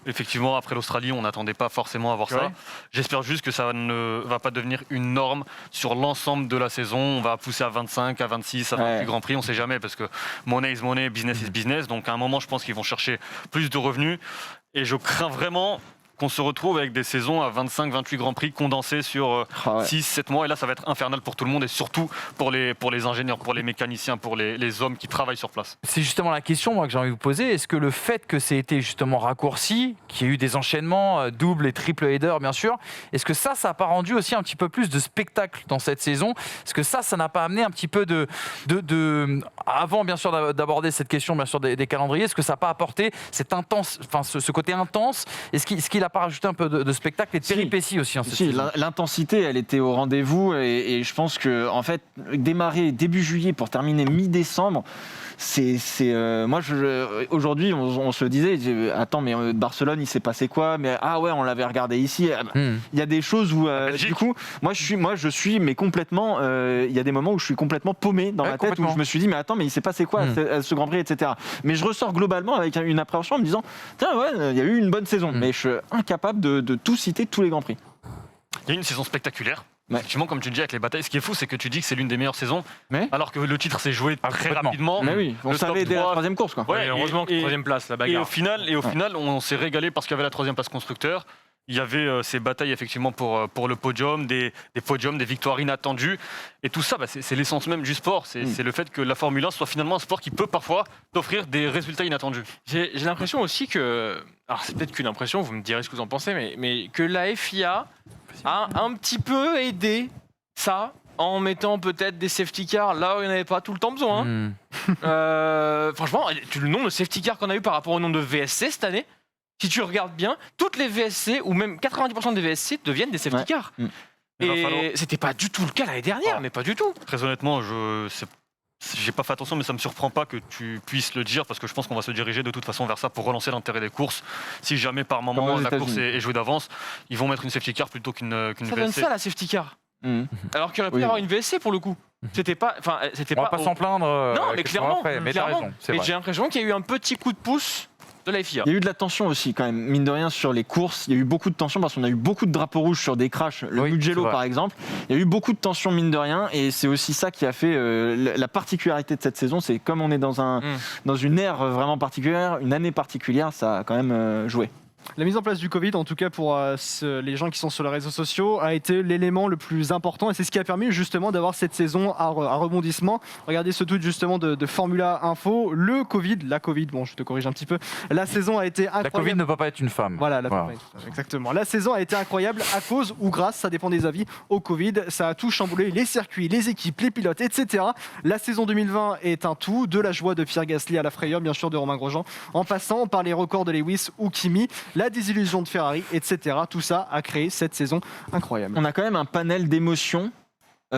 Effectivement, après l'Australie, on n'attendait pas forcément à voir ça. Ouais. J'espère juste que ça ne va pas devenir une norme sur l'ensemble de la saison. On va pousser à 25, à 26, à 28 Grands Prix, on sait jamais parce que money is money, business is business. Donc à un moment, je pense qu'ils vont chercher plus de revenus. Et je crains vraiment qu'on se retrouve avec des saisons à 25-28 Grands Prix condensés sur 6-7 mois. Et là, ça va être infernal pour tout le monde et surtout pour les ingénieurs, pour les mécaniciens, pour les hommes qui travaillent sur place. C'est justement la question moi, que j'ai envie de vous poser. Est-ce que le fait que c'est été justement raccourci, qu'il y ait eu des enchaînements double et triple header bien sûr, est-ce que ça n'a pas rendu aussi un petit peu plus de spectacle dans cette saison? Est-ce que ça n'a pas amené un petit peu de avant bien sûr d'aborder cette question bien sûr des calendriers, est-ce que ça n'a pas apporté cette intense, enfin ce côté intense? Est-ce qu'il a pas rajouté un peu de spectacle et de péripéties aussi en cette saison? L'intensité, elle était au rendez-vous et je pense que en fait, démarrer début juillet pour terminer mi-décembre, moi aujourd'hui on se disait attends mais Barcelone il s'est passé quoi, mais on l'avait regardé ici. Il y a des choses où du coup moi je suis mais complètement il y a des moments où je suis complètement paumé dans ma tête où je me suis dit mais attends mais il s'est passé quoi à ce Grand Prix, etc. Mais je ressors globalement avec une appréhension en me disant tiens il y a eu une bonne saison, mais je suis incapable de tout citer, tous les Grands Prix. Il y a eu une saison spectaculaire. Effectivement, comme tu dis avec les batailles, ce qui est fou, c'est que tu dis que c'est l'une des meilleures saisons, alors que le titre s'est joué très rapidement. Mais oui, on savait dès la troisième course, quoi. Ouais, heureusement que troisième place, la bagarre. Et au final, on s'est régalé parce qu'il y avait la troisième place constructeur. Il y avait ces batailles effectivement pour le podium, des podiums, des victoires inattendues. Et tout ça, c'est l'essence même du sport. C'est le fait que la Formule 1 soit finalement un sport qui peut parfois t'offrir des résultats inattendus. J'ai l'impression aussi que, alors c'est peut-être qu'une impression, vous me direz ce que vous en pensez, mais que la FIA a un petit peu aidé ça en mettant peut-être des safety cars là où il n'y en avait pas tout le temps besoin. Franchement, le nombre de safety cars qu'on a eu par rapport au nombre de VSC cette année, si tu regardes bien, toutes les VSC ou même 90% des VSC deviennent des safety cars. Et c'était pas du tout le cas l'année dernière, mais pas du tout. Très honnêtement, j'ai pas fait attention, mais ça me surprend pas que tu puisses le dire parce que je pense qu'on va se diriger de toute façon vers ça pour relancer l'intérêt des courses. Si jamais par moment la course est jouée d'avance, ils vont mettre une safety car plutôt qu'une VSC. Ça donne ça la safety car. Alors qu'il aurait pu y avoir une VSC pour le coup. C'était pas, on va pas s'en plaindre. Non, mais clairement. Mais t'as raison. Et j'ai l'impression qu'il y a eu un petit coup de pouce de la FIA. Il y a eu de la tension aussi quand même, mine de rien, sur les courses. Il y a eu beaucoup de tension parce qu'on a eu beaucoup de drapeaux rouges sur des crashs. Le Mugello par exemple. Il y a eu beaucoup de tension mine de rien et c'est aussi ça qui a fait la particularité de cette saison. C'est comme on est dans une ère vraiment particulière, une année particulière, ça a quand même joué. La mise en place du Covid, en tout cas pour les gens qui sont sur les réseaux sociaux, a été l'élément le plus important et c'est ce qui a permis justement d'avoir cette saison à rebondissement. Regardez ce tweet justement de Formula Info. La Covid, bon je te corrige un petit peu, la saison a été incroyable. La Covid ne peut pas être une femme. Voilà. Exactement. La saison a été incroyable à cause ou grâce, ça dépend des avis, au Covid. Ça a tout chamboulé, les circuits, les équipes, les pilotes, etc. La saison 2020 est un tout, de la joie de Pierre Gasly à la frayeur bien sûr de Romain Grosjean, en passant par les records de Lewis ou Kimi, la désillusion de Ferrari, etc. Tout ça a créé cette saison incroyable. On a quand même un panel d'émotions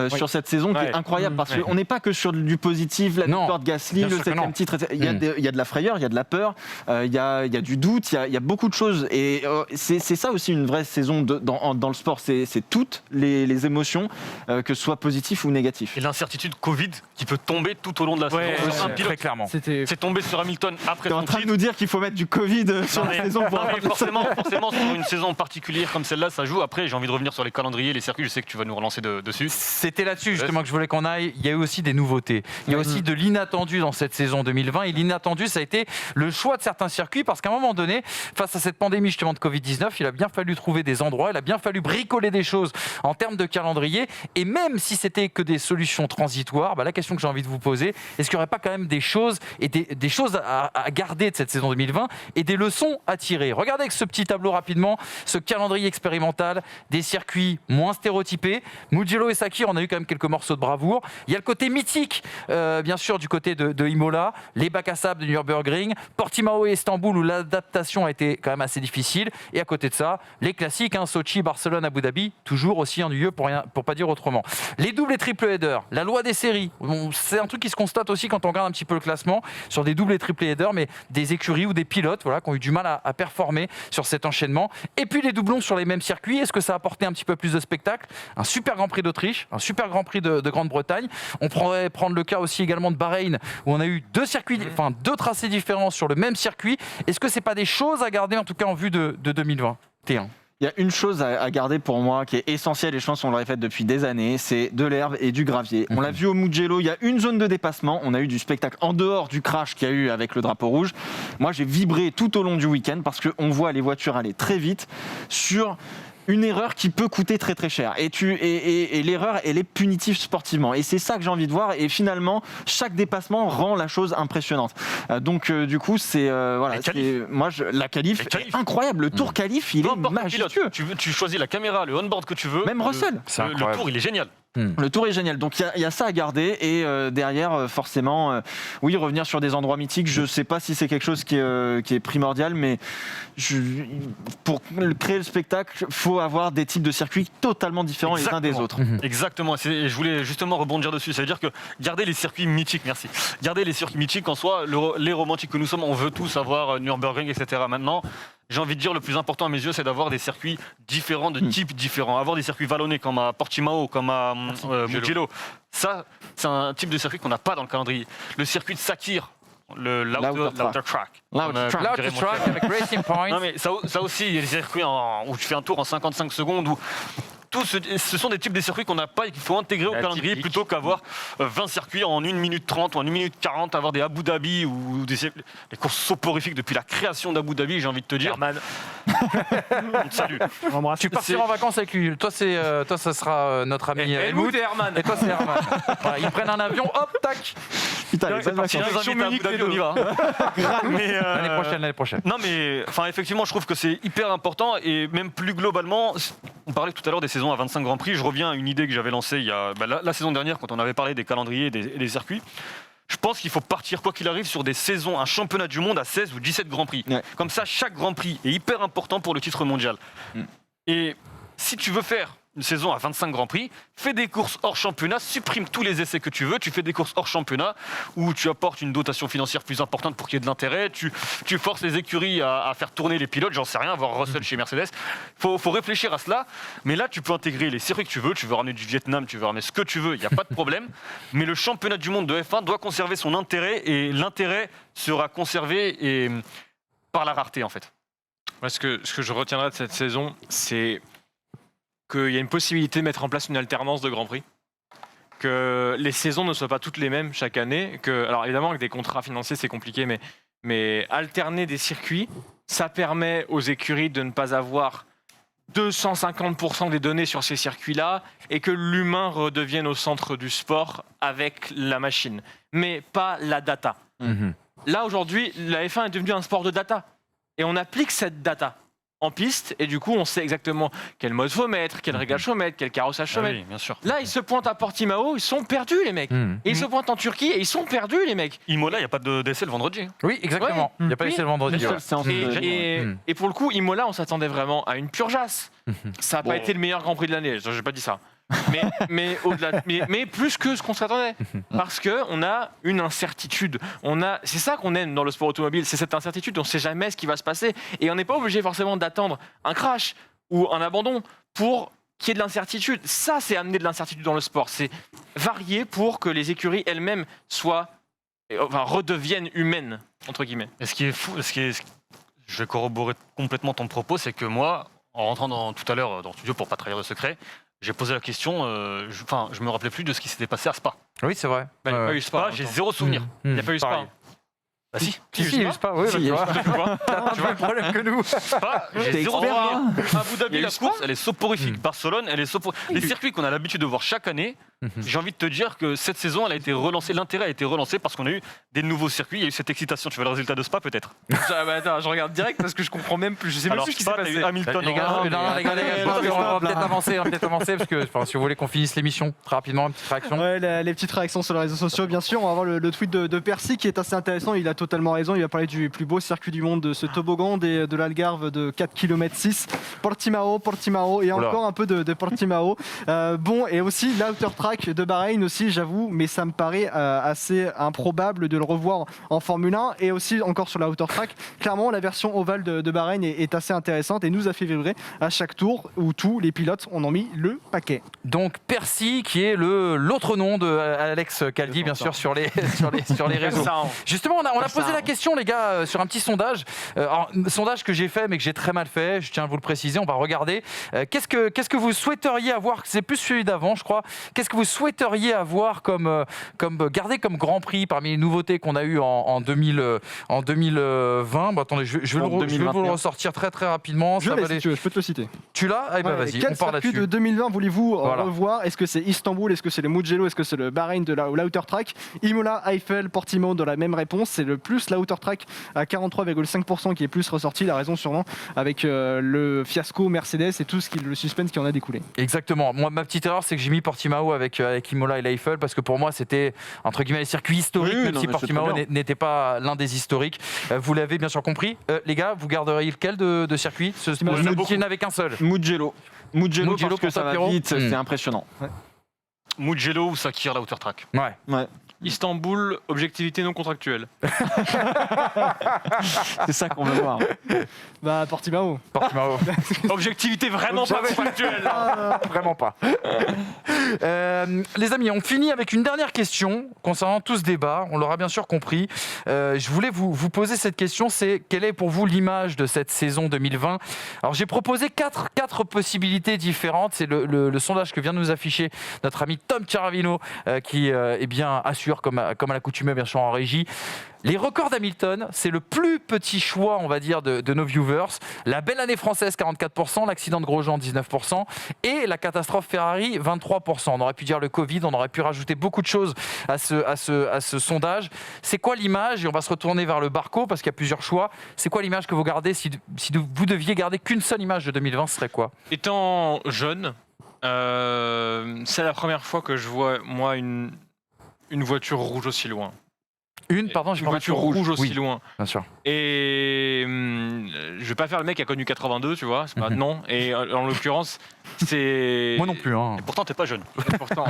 sur cette saison qui est incroyable parce qu'on n'est pas que sur du positif, la victoire de Gasly, le 7e titre, etc. Il y a de la frayeur, il y a de la peur, il y a du doute, il y a beaucoup de choses et c'est ça aussi une vraie saison dans le sport, c'est toutes les émotions, que ce soit positif ou négatif. Et l'incertitude Covid qui peut tomber tout au long de la saison. Très clairement. C'est tombé sur Hamilton après son titre. T'es en train de nous dire qu'il faut mettre du Covid sur la saison pour forcément sur une saison particulière comme celle-là, ça joue. Après, j'ai envie de revenir sur les calendriers, les circuits, je sais que tu vas nous relancer dessus. C'était là-dessus justement que je voulais qu'on aille. Il y a eu aussi des nouveautés. Il y a aussi de l'inattendu dans cette saison 2020. Et l'inattendu, ça a été le choix de certains circuits parce qu'à un moment donné, face à cette pandémie justement de Covid-19, il a bien fallu trouver des endroits, il a bien fallu bricoler des choses en termes de calendrier. Et même si c'était que des solutions transitoires, la question que j'ai envie de vous poser, est-ce qu'il n'y aurait pas quand même des choses et des choses à garder de cette saison 2020 et des leçons à tirer? Regardez avec ce petit tableau rapidement, ce calendrier expérimental, des circuits moins stéréotypés. Mugello et Sakir, on a eu quand même quelques morceaux de bravoure. Il y a le côté mythique, bien sûr, du côté de Imola, les bacs à sable de Nürburgring, Portimao et Istanbul où l'adaptation a été quand même assez difficile. Et à côté de ça, les classiques, Sochi, Barcelone, Abu Dhabi, toujours aussi ennuyeux pour pas dire autrement. Les doubles et triple headers, la loi des séries, c'est un truc qui se constate aussi quand on regarde un petit peu le classement sur des doubles et triple headers, mais des écuries ou des pilotes qui ont eu du mal à performer sur cet enchaînement. Et puis les doublons sur les mêmes circuits, est-ce que ça a apporté un petit peu plus de spectacle? Un super Grand Prix d'Autriche, un super Grand Prix de Grande-Bretagne. On pourrait prendre le cas aussi également de Bahreïn, où on a eu deux tracés différents sur le même circuit. Est-ce que c'est pas des choses à garder, en tout cas en vue de 2021 ? Il y a une chose à garder pour moi qui est essentielle, et je pense qu'on le répète depuis des années, c'est de l'herbe et du gravier. On l'a vu au Mugello, il y a une zone de dépassement, on a eu du spectacle en dehors du crash qu'il y a eu avec le drapeau rouge. Moi j'ai vibré tout au long du week-end parce qu'on voit les voitures aller très vite sur une erreur qui peut coûter très très cher. Et l'erreur, elle est punitive sportivement. Et c'est ça que j'ai envie de voir. Et finalement, chaque dépassement rend la chose impressionnante. Donc du coup, c'est voilà. La qualif est incroyable. Le tour qualif, il est majestueux. Tu choisis la caméra, le on-board que tu veux. Même Russell. Le tour, il est génial. Le tour est génial, donc il y a ça à garder et derrière forcément oui, revenir sur des endroits mythiques. Je sais pas si c'est quelque chose qui est primordial, mais pour créer le spectacle, faut avoir des types de circuits totalement différents les uns des autres. Exactement, je voulais justement rebondir dessus. Ça veut dire que garder les circuits mythiques, merci. Garder les circuits mythiques en soi, les romantiques que nous sommes, on veut tous avoir Nürburgring, etc. Maintenant, j'ai envie de dire, le plus important à mes yeux, c'est d'avoir des circuits différents, de types différents. Avoir des circuits vallonnés comme à Portimao, comme à Mugello. Ça, c'est un type de circuit qu'on n'a pas dans le calendrier. Le circuit de Sakir, l'Outer Track. L'Outer Track avec Racing Point. Non, mais ça aussi, il y a des circuits où tu fais un tour en 55 secondes, où ce sont des types de circuits qu'on n'a pas et qu'il faut intégrer au calendrier plutôt qu'avoir 20 circuits en 1 minute 30 ou en 1 minute 40, avoir des Abu Dhabi ou des courses soporifiques depuis la création d'Abu Dhabi, j'ai envie de te dire. Herman. On te salue. Tu partiras en vacances avec lui. Toi, ça sera notre ami Helmut et Herman. Et toi, c'est Herman. Voilà, ils prennent un avion, hop, tac. Putain, Si nous invite à Abu Dhabi, on y va. L'année prochaine. Non, mais effectivement, je trouve que c'est hyper important et même plus globalement, on parlait tout à l'heure des saisons à 25 Grands Prix. Je reviens à une idée que j'avais lancée il y a la saison dernière quand on avait parlé des calendriers et des circuits. Je pense qu'il faut partir, quoi qu'il arrive, sur des saisons, un championnat du monde à 16 ou 17 Grands Prix. Ouais. Comme ça, chaque Grand Prix est hyper important pour le titre mondial. Et si tu veux faire une saison à 25 Grands Prix, fais des courses hors championnat, supprime tous les essais que tu veux, tu fais des courses hors championnat où tu apportes une dotation financière plus importante pour qu'il y ait de l'intérêt, tu forces les écuries à faire tourner les pilotes, j'en sais rien, voir Russell chez Mercedes. Faut réfléchir à cela, mais là tu peux intégrer les circuits que tu veux ramener du Vietnam, tu veux ramener ce que tu veux, il n'y a pas de problème, mais le championnat du monde de F1 doit conserver son intérêt et l'intérêt sera conservé par la rareté en fait. Moi, ce que je retiendrai de cette saison, c'est qu'il y a une possibilité de mettre en place une alternance de Grand Prix, que les saisons ne soient pas toutes les mêmes chaque année, alors évidemment avec des contrats financiers c'est compliqué, mais alterner des circuits, ça permet aux écuries de ne pas avoir 250% des données sur ces circuits-là et que l'humain redevienne au centre du sport avec la machine, mais pas la data. Là aujourd'hui, la F1 est devenue un sport de data et on applique cette data en piste et du coup on sait exactement quel mode faut mettre, quel réglage faut mettre, quel carrossage faut mettre. Oui, bien sûr. Là ils se pointent à Portimao, ils sont perdus les mecs. Et ils se pointent en Turquie et ils sont perdus les mecs. Imola, il n'y a pas d'essai le vendredi. Oui, exactement. Il n'y a pas d'essai le vendredi. Et pour le coup, Imola, on s'attendait vraiment à une purgeasse. Ça n'a pas été le meilleur Grand Prix de l'année, j'ai pas dit ça. mais plus que ce qu'on s'attendait, parce que on a une incertitude. C'est ça qu'on aime dans le sport automobile, c'est cette incertitude. On ne sait jamais ce qui va se passer, et on n'est pas obligé forcément d'attendre un crash ou un abandon pour qu'il y ait de l'incertitude. Ça, c'est amener de l'incertitude dans le sport. C'est varier pour que les écuries elles-mêmes redeviennent humaines entre guillemets. Et ce qui est fou, je vais corroborer complètement ton propos, c'est que moi, en rentrant tout à l'heure dans le studio pour pas trahir le secret, j'ai posé la question, je me rappelais plus de ce qui s'était passé à Spa. Oui, c'est vrai. Il n'y a pas eu Spa, j'ai zéro souvenir. Il n'y a pas eu Spa. Bah si. Il y a eu Spa, oui. Tu vois le problème que nous. Spa, j'ai zéro souvenir. Abu Dhabi, la course, elle est soporifique. Barcelone, elle est soporifique. Les circuits qu'on a l'habitude de voir chaque année, j'ai envie de te dire que cette saison, elle a été relancée. L'intérêt a été relancé parce qu'on a eu des nouveaux circuits. Il y a eu cette excitation. Tu veux le résultat de Spa, peut-être? Attends, je regarde direct parce que je comprends même plus. Je sais même plus ce qui s'est passé. Hamilton. Les gars, on va peut-être avancer parce que si vous voulez qu'on finisse l'émission très rapidement, une petite réaction. Ouais, les petites réactions sur les réseaux sociaux, bien sûr. On va voir le tweet de Percy qui est assez intéressant. Il a totalement raison. Il va parler du plus beau circuit du monde, de ce toboggan de l'Algarve de 4 km 6. Portimao et encore un peu de Portimao. Bon, et aussi l'Outer Track de Bahreïn aussi, j'avoue, mais ça me paraît assez improbable de le revoir en Formule 1. Et aussi encore sur l'Outer Track, clairement la version ovale de Bahreïn est assez intéressante et nous a fait vibrer à chaque tour où tous les pilotes en ont mis le paquet. Donc Percy, qui est l'autre nom de Alex Calvi, bien sûr, sur les réseaux. Justement, on a posé la question, les gars, sur un petit sondage. Alors, sondage que j'ai fait, mais que j'ai très mal fait, je tiens à vous le préciser, on va regarder. Qu'est-ce que vous souhaiteriez avoir, c'est plus celui d'avant, je crois, qu'est-ce que vous souhaiteriez avoir garder comme Grand Prix parmi les nouveautés qu'on a eues en 2020 ? Attendez, je vais vous le ressortir très très rapidement. Si tu veux, je peux te le citer. Tu l'as ? Eh ben, vas-y, on part là-dessus. Quel circuit de 2020 voulez-vous revoir ? Est-ce que c'est Istanbul ? Est-ce que c'est le Mugello ? Est-ce que c'est le Bahreïn de l'Outer Track ? Imola, Eiffel, Portimao dans la même réponse. C'est le plus l'Outer Track à 43,5% qui est plus ressorti. La raison sûrement avec le fiasco Mercedes et tout le suspense qui en a découlé. Exactement. Moi, ma petite erreur, c'est que j'ai mis Portimao avec Imola et l'Eiffel parce que pour moi, c'était entre guillemets les circuits historiques, même si Portimao n'était pas l'un des historiques. Vous l'avez bien sûr compris. Les gars, vous garderiez lequel de circuit ? Qui n'avait qu'un seul. Mugello parce que ça va vite, c'est impressionnant. Ouais. Mugello ou Sakir, la Outer Track. Ouais. Istanbul, objectivité non contractuelle. C'est ça qu'on veut voir. Portimao. Objectivité vraiment pas contractuelle. Vraiment pas. Les amis, on finit avec une dernière question concernant tout ce débat. On l'aura bien sûr compris. Je voulais vous poser cette question, c'est quelle est pour vous l'image de cette saison 2020 ? Alors j'ai proposé quatre possibilités différentes. C'est le sondage que vient de nous afficher notre ami Tom Caravino qui assure comme à l'accoutumée bien sûr en régie. Les records d'Hamilton, c'est le plus petit choix, on va dire, de nos viewers. La belle année française, 44%, l'accident de Grosjean, 19%, et la catastrophe Ferrari, 23%. On aurait pu dire le Covid, on aurait pu rajouter beaucoup de choses à ce sondage. C'est quoi l'image ? Et on va se retourner vers le Barco, parce qu'il y a plusieurs choix. C'est quoi l'image que vous gardez ? Si vous deviez garder qu'une seule image de 2020, ce serait quoi ? Étant jeune, c'est la première fois que je vois, moi, une voiture rouge aussi loin. Une voiture rouge aussi loin. Bien sûr. Et je vais pas faire le mec qui a connu 82, tu vois, c'est pas non. Et en l'occurrence, c'est. Moi non plus. Hein. Et pourtant, t'es pas jeune. Pourtant.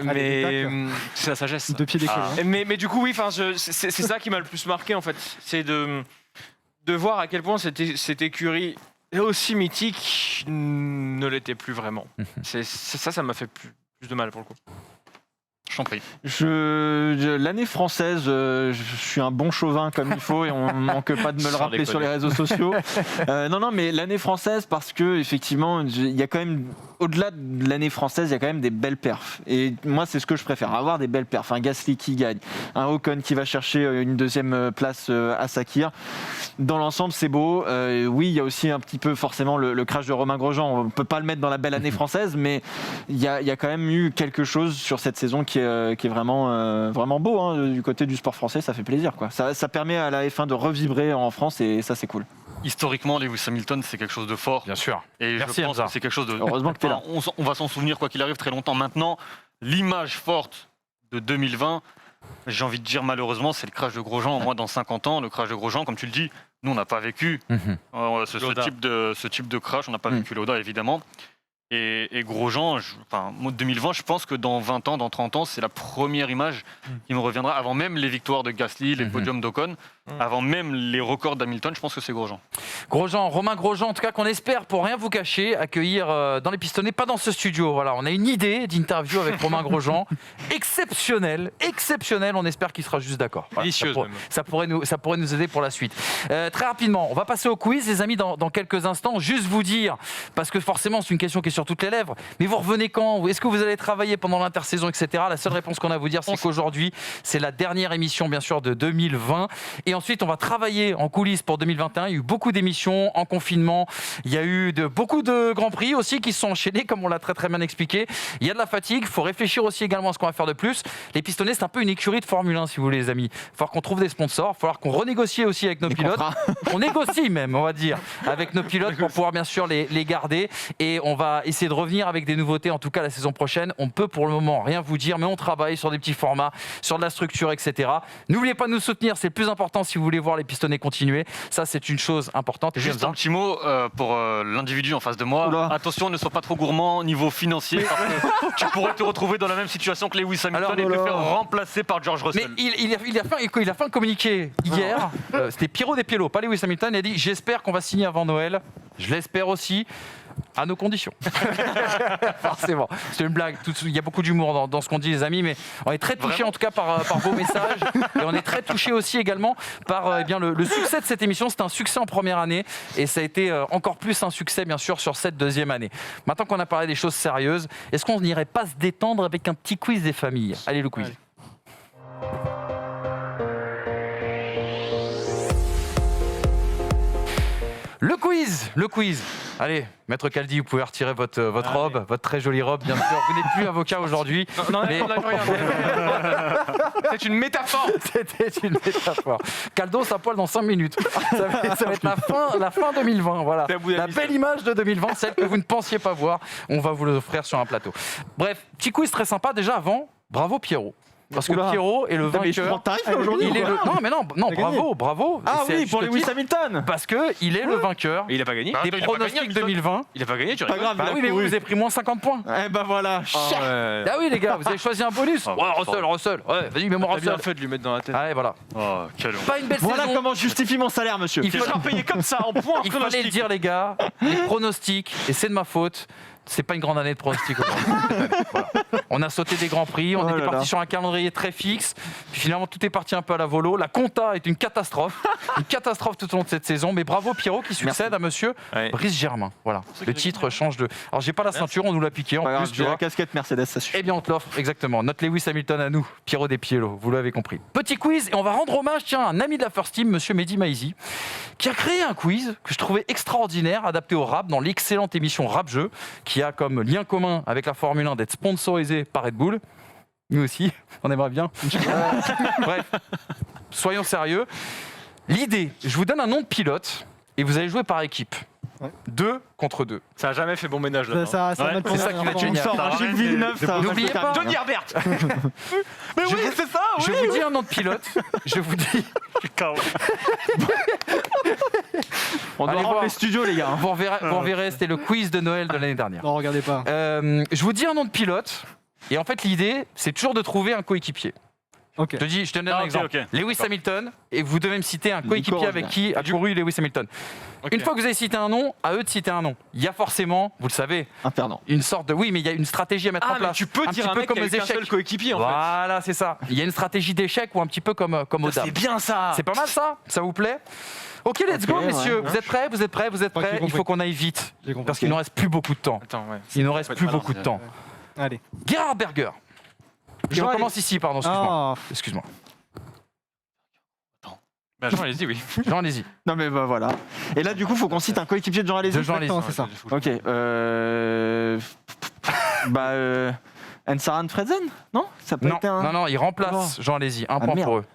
Mais c'est la sagesse. Deux pieds d'école. Mais du coup, oui, c'est ça qui m'a le plus marqué en fait, c'est de voir à quel point cette écurie aussi mythique ne l'était plus vraiment. Ça m'a fait plus de mal pour le coup. Je t'en prie. L'année française, je suis un bon chauvin comme il faut et on ne manque pas de me le rappeler sur les réseaux sociaux. Non, mais l'année française parce que effectivement, il y a quand même, au-delà de l'année française, il y a quand même des belles perfs. Et moi, c'est ce que je préfère, avoir des belles perfs. Un Gasly qui gagne, un Ocon qui va chercher une deuxième place à Sakir. Dans l'ensemble, c'est beau. Oui, il y a aussi un petit peu forcément le crash de Romain Grosjean. On ne peut pas le mettre dans la belle année française, mais il y a quand même eu quelque chose sur cette saison qui est vraiment, vraiment beau. Hein. Du côté du sport français, ça fait plaisir, quoi. Ça permet à la F1 de revibrer en France et ça, c'est cool. Historiquement, Lewis Hamilton, c'est quelque chose de fort. Bien sûr. Et merci, je pense que c'est quelque chose de. Heureusement que t'es là. On va s'en souvenir quoi qu'il arrive très longtemps. Maintenant, l'image forte de 2020, j'ai envie de dire malheureusement, c'est le crash de Grosjean. Moi, dans 50 ans, le crash de Grosjean, comme tu le dis, nous, on n'a pas vécu ce type de crash. On n'a pas vécu l'Oda, évidemment. Et Grosjean, moi, 2020, je pense que dans 20 ans, dans 30 ans, c'est la première image qui me reviendra, avant même les victoires de Gasly, les podiums d'Ocon, avant même les records d'Hamilton, je pense que c'est Grosjean. Romain Grosjean, en tout cas, qu'on espère, pour rien vous cacher, accueillir dans les pistonnets, pas dans ce studio. Voilà, on a une idée d'interview avec Romain Grosjean, exceptionnel, on espère qu'il sera juste d'accord. Voilà, délicieuse même. Ça pourrait nous aider pour la suite. Très rapidement, on va passer au quiz, les amis, dans quelques instants. Juste vous dire, parce que forcément, c'est une question qui est sur toutes les lèvres, mais vous revenez quand ? Est-ce que vous allez travailler pendant l'intersaison, etc. La seule réponse qu'on a à vous dire, c'est qu'aujourd'hui, c'est la dernière émission, bien sûr, de 2020. Et ensuite, on va travailler en coulisses pour 2021. Il y a eu beaucoup d'émissions en confinement. Il y a eu beaucoup de Grands Prix aussi qui se sont enchaînés, comme on l'a très très bien expliqué. Il y a de la fatigue. Il faut réfléchir aussi également à ce qu'on va faire de plus. Les pistonnets, c'est un peu une écurie de Formule 1, si vous voulez, les amis. Il va falloir qu'on trouve des sponsors. Il va falloir qu'on renégocie aussi avec nos pilotes. On négocie même, on va dire, avec nos pilotes pour pouvoir bien sûr les garder. Et on va va essayer de revenir avec des nouveautés, en tout cas la saison prochaine. On peut pour le moment rien vous dire, mais on travaille sur des petits formats, sur de la structure, etc. N'oubliez pas de nous soutenir, c'est le plus important si vous voulez voir les pistonnés continuer. Ça, c'est une chose importante. Et Juste un petit mot pour l'individu en face de moi. Oula. Attention, ne sois pas trop gourmand au niveau financier parce que tu pourrais te retrouver dans la même situation que Lewis Hamilton Alors, et te faire remplacer par George Mais Russell. il a fait un communiqué hier, c'était Pierrot Despiello, pas Lewis Hamilton, il a dit « J'espère qu'on va signer avant Noël, je l'espère aussi, à nos conditions. » Forcément, c'est une blague, il y a beaucoup d'humour dans ce qu'on dit les amis, mais on est très touchés en tout cas par vos messages, et on est très touchés aussi également par eh bien, le succès de cette émission. C'était un succès en première année, et ça a été encore plus un succès bien sûr sur cette deuxième année. Maintenant qu'on a parlé des choses sérieuses, est-ce qu'on n'irait pas se détendre avec un petit quiz des familles? Allez, le quiz. Allez. Le quiz. Allez, Maître Caldi, vous pouvez retirer votre robe, votre très jolie robe, bien sûr. Vous n'êtes plus avocat aujourd'hui. Mais C'est une métaphore. c'était une métaphore. Caldos à poil dans 5 minutes. Ça va être la fin 2020. Voilà. C'est à Abu La Dhabi, belle image de 2020, celle que vous ne pensiez pas voir. On va vous l'offrir sur un plateau. Bref, petit quiz très sympa. Déjà avant, bravo Pierrot. Parce que Oula. Pierrot est le Mais je prends vainqueur. tarif aujourd'hui. Il est le... Non, mais non, T'as gagné. bravo. Ah Et c'est oui, juste pour Lewis titre, Hamilton. Parce qu'il est le vainqueur Et il a pas gagné. des Attends, il a pas pronostics gagné, Hamilton. 2020. Il a pas gagné, tu Pas rigoles. grave, Bah il a oui, mais vous couru. avez pris moins 50 points. Eh ben voilà. Ouais. Ah oui, les gars, vous avez choisi un bonus. Ah, Ouais, Russell. Ouais, vas-y, mets-moi T'as bien Russell. fait de lui mettre dans la tête. Allez, voilà. Oh, quel honte. Pas une belle Voilà saison. comment je justifie mon salaire, monsieur. Il faut- payé comme ça en points. Il fallait le dire, les gars. Les pronostics, et c'est de ma faute. C'est pas une grande année de pronostics aujourd'hui. Voilà. On a sauté des grands prix, on Oh était là là. parti sur un calendrier très fixe. Puis finalement, tout est parti un peu à la volo. La compta est une catastrophe tout au long de cette saison. Mais bravo Pierrot qui succède à monsieur Ouais. Brice Germain. Voilà. Le titre change de. Alors j'ai pas la ceinture, on nous l'a piqué en Pas grave, plus. Tu j'ai la vois. casquette Mercedes, ça suffit. Eh bien, on te l'offre, exactement. Notre Lewis Hamilton à nous, Pierrot Despiello, vous l'avez compris. Petit quiz, et on va rendre hommage, tiens, à un ami de la First Team, monsieur Mehdi Maizi, qui a créé un quiz que je trouvais extraordinaire, adapté au rap, dans l'excellente émission Rap Jeu, qui a comme lien commun avec la Formule 1 d'être sponsorisé par Red Bull. Nous aussi, on aimerait bien. Bref, soyons sérieux. L'idée, je vous donne un nom de pilote, et vous allez jouer par équipe. Ouais. 2 contre 2. Ça a jamais fait bon ménage là. Ça Ouais, mal c'est ça qui va être Tu me génial. sors un Gilles Villeneuve, ça va N'oubliez faire pas. terminer. Johnny Herbert. Mais oui, c'est ça. Je vous dis un nom de pilote. Je vous dis. On doit Allez rendre voir. les studios, les gars. Vous reverrez, c'était le quiz de Noël de l'année dernière. Non, regardez pas. Je vous dis un nom de pilote. Et en fait, l'idée, c'est toujours de trouver un coéquipier. Ok. Je te donne un Ah, ok, exemple. ok. Lewis Hamilton, et vous devez me citer un coéquipier Nico avec Rosberg. qui a couru Lewis Hamilton. Ok. Une fois que vous avez cité un nom, à eux de citer un nom. Il y a forcément, vous le savez, Un perdant. une sorte de... Oui, mais il y a une stratégie à mettre en Ah, mais place. tu peux dire petit un peu mec comme qui a aux eu qu'un échecs. seul coéquipier en fait. Voilà, c'est ça. Il y a une stratégie d'échec ou un petit peu comme aux dames. C'est bien ça. C'est pas mal ça? Ça vous plaît? Ok, let's go, Ok, messieurs. ouais. Vous êtes prêts? Vous êtes prêts? Vous êtes Ok, j'ai prêts? Il compris. faut qu'on aille vite. J'ai compris. Parce qu'il nous reste plus beaucoup de temps. Attends, ouais. Il nous reste Ça peut plus être malin. beaucoup de temps. Allez. Gerhard Berger. Je Jean, recommence ici, pardon, excuse-moi. Ah, Excuse-moi. Bah, Jean, allez-y, oui. Jean, allez-y. Non, mais bah voilà. Et là, du coup, faut qu'on cite un coéquipier de Jean Alesi. De Jean, allez-y. exactement, c'est ça. Ok. Ensaran Fredzen. Non, ça peut Non, être un. non, il remplace Jean, allez-y. Un point merde. pour eux.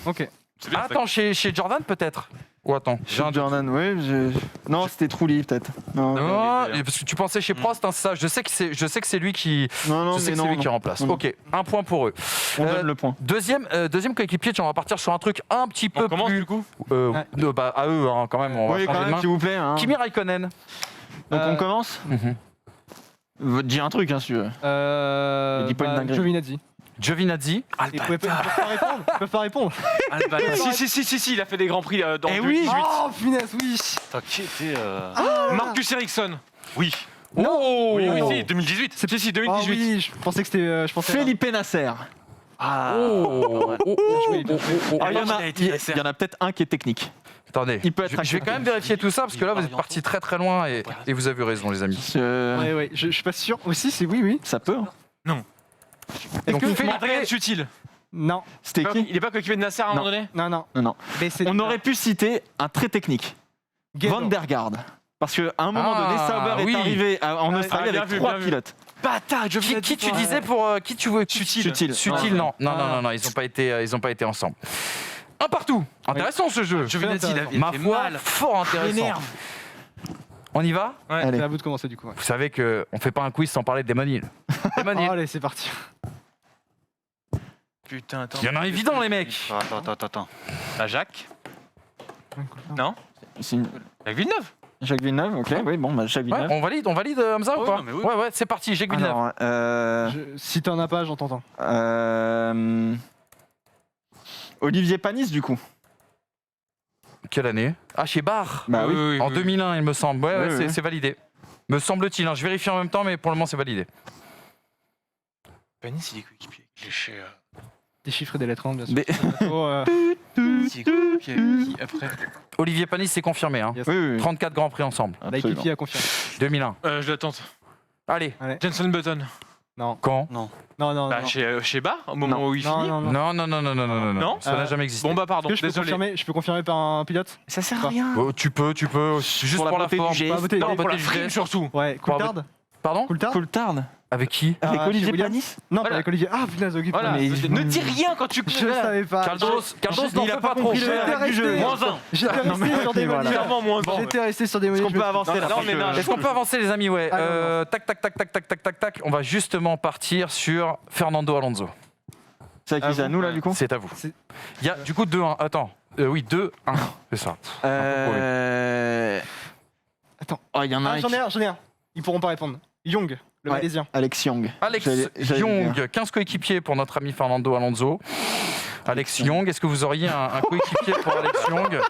Ok. C'est bien, Ah, attends, chez Jordan, peut-être? Ou attends, j'ai un doute. Jordan, oui. Non, c'était Trulli, peut-être. Non, Non, les deux. parce que tu pensais chez Prost, hein, c'est ça. Je sais que c'est lui qui, non, je sais mais que c'est non. lui qui remplace. non. Ok, un point pour eux. On Euh, donne le point. Deuxième coéquipier, on va partir sur un truc un petit peu On commence plus. du coup. Ouais. À eux, hein, quand même. On va Oui, changer quand de même, main. s'il vous plaît. Hein. Kimi Raikkonen. Donc on commence. Dis un truc, hein, si tu veux. Il dit pas une dinguerie. Giovinazzi. Giovinazzi. Ils peuvent pas répondre. Ils peuvent pas répondre. Si, il a fait des grands prix dans Eh 2018. Oh, punaise, oui. T'as qui était Marcus Ericsson. Oui. Oh Oui, Oh. si, 2018. Si, si, Ah 2018. oui, je pensais que c'était. Je pensais à- Felipe Nasser. Ah. Ah, il y en a- il a été Nasser. il y en a peut-être un qui est technique. Attendez, Il peut être je vais accepté. quand même vérifier tout ça parce que là vous êtes partis très très loin et vous avez eu raison les amis. Ouais, je suis pas sûr. Aussi, c'est oui. Ça peut. hein. Donc que Felipe- Adrien Sutil. Non, C'était qui Il est pas coéquipier de Nasser à un moment donné non. Non. Mais c'est. On aurait pu citer un très technique. Guédon. Van der Garde. Parce qu'à un moment donné, Sauber oui. est arrivé en Australie bien avec vu, 3 bien vu. pilotes. Bâtard, Qui tu disais pour qui tu veux Sutil. Sutil, non, ils ont pas été ensemble. Un partout. Intéressant ce jeu. Giovinazzi, il a Ma fait foi, mal. fort intéressant. On y va? Allez. C'est à vous de commencer du coup. Ouais. Vous savez qu'on ne fait pas un quiz sans parler de Damon Hill. Damon Hill. Allez, c'est parti. Putain, attends. Il y en a un évident, les mecs. Attends. Ah, Jacques Non C'est une- Jacques Villeneuve. Jacques Villeneuve, ok, oui, bon, bah, Jacques Ouais, Villeneuve. on valide Hamza ou Ouais, pas? non, mais oui. Ouais, c'est parti, Jacques Villeneuve. Alors, Si t'en as pas, j'entends. Olivier Panis, du coup. Quelle année? Ah, chez Barre. Bah oui. En 2001, il me semble. Ouais, Oui, oui. c'est validé. Me semble-t-il. Hein. Je vérifie en même temps, mais pour le moment, c'est validé. Panis, il est coéquipier. Il est chez. Des chiffres et des lettres, hein, bien sûr. Mais- Oh, Il est coéquipier qui, après. Olivier Panis, c'est confirmé. Hein. yes. Oui. 34 Grands Prix ensemble. Absolument. L'IPP a confirmé. 2001. Je le tente. Allez, Jenson Button. Non, quand? non. Bah, non. chez Bar, au moment Non. où il Non, finit. non, non. Non. Non Ça n'a jamais existé. Bon, bah, pardon. Est-ce que Désolé. je peux confirmer par un pilote? Ça sert à rien. Oh, tu peux. Juste Pour la pour la beauté du forme. geste. Pas voter. Non, Pour la beauté du frime, geste. surtout. Ouais, Coulthard. Pardon? Coulthard. Coulthard. Avec qui? Avec Ah, Olivier chez Williams. Panis. Non, Voilà. pas avec Olivier. Ah, punaise, ok. Voilà. Mais- Ne dis rien quand tu Je connais. savais pas. Carlos n'en il a fait pas pas trop. compris le- J'étais règle du jeu. resté- Moins 1. J'étais non, mais resté sur des voilà. monnaie. Clairement moins un. J'étais resté sur des monnaie. Est-ce qu'on peut avancer là Là, on est là. Est-ce qu'on peut avancer, les amis? Ouais. Ah, non, Tac. On va justement partir sur Fernando Alonso. C'est à qui ça? Nous, là, du coup? C'est à vous. C'est- Il y a du coup 2-1. Attends. Oui, 2-1. C'est ça. Attends. Oh, il y en a Ah, un. j'en ai un. Ils pourront pas répondre. Young, le Ouais. Malaisien. Alex Young. Alex J'allais le Young, dire. 15 coéquipiers pour notre ami Fernando Alonso. Alex Young, est-ce que vous auriez un coéquipier pour Alex Young?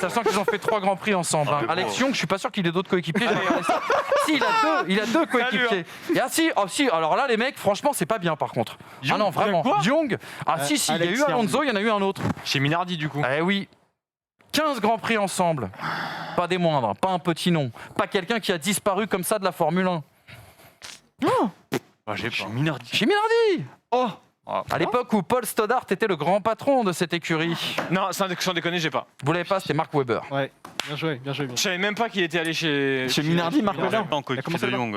Sachant qu'ils ont fait 3 grands prix ensemble. Hein. Ah, mais Alex bon. Young, je suis pas sûr qu'il ait d'autres coéquipiers. j'ai regardé ça. Si, il a deux coéquipiers. Et si, alors là les mecs, franchement, c'est pas bien par contre. Ah non, vraiment. Quoi Young, si, il y a Alex eu Alonso, il y en a eu un autre. Chez Minardi, du coup. Eh oui. 15 grands prix ensemble. Pas des moindres, pas un petit nom. Pas quelqu'un qui a disparu comme ça de la Formule 1. J'ai pas. Minardi. Chez Minardi. Oh, À l'époque où Paul Stoddart était le grand patron de cette écurie. Non, sans déconner, j'ai pas. Vous l'avez pas, c'était Mark Webber. Ouais, bien joué. Je savais même pas qu'il était allé chez. Chez Minardi, Marc Minardi, Webber. pas en coéquipier de Young.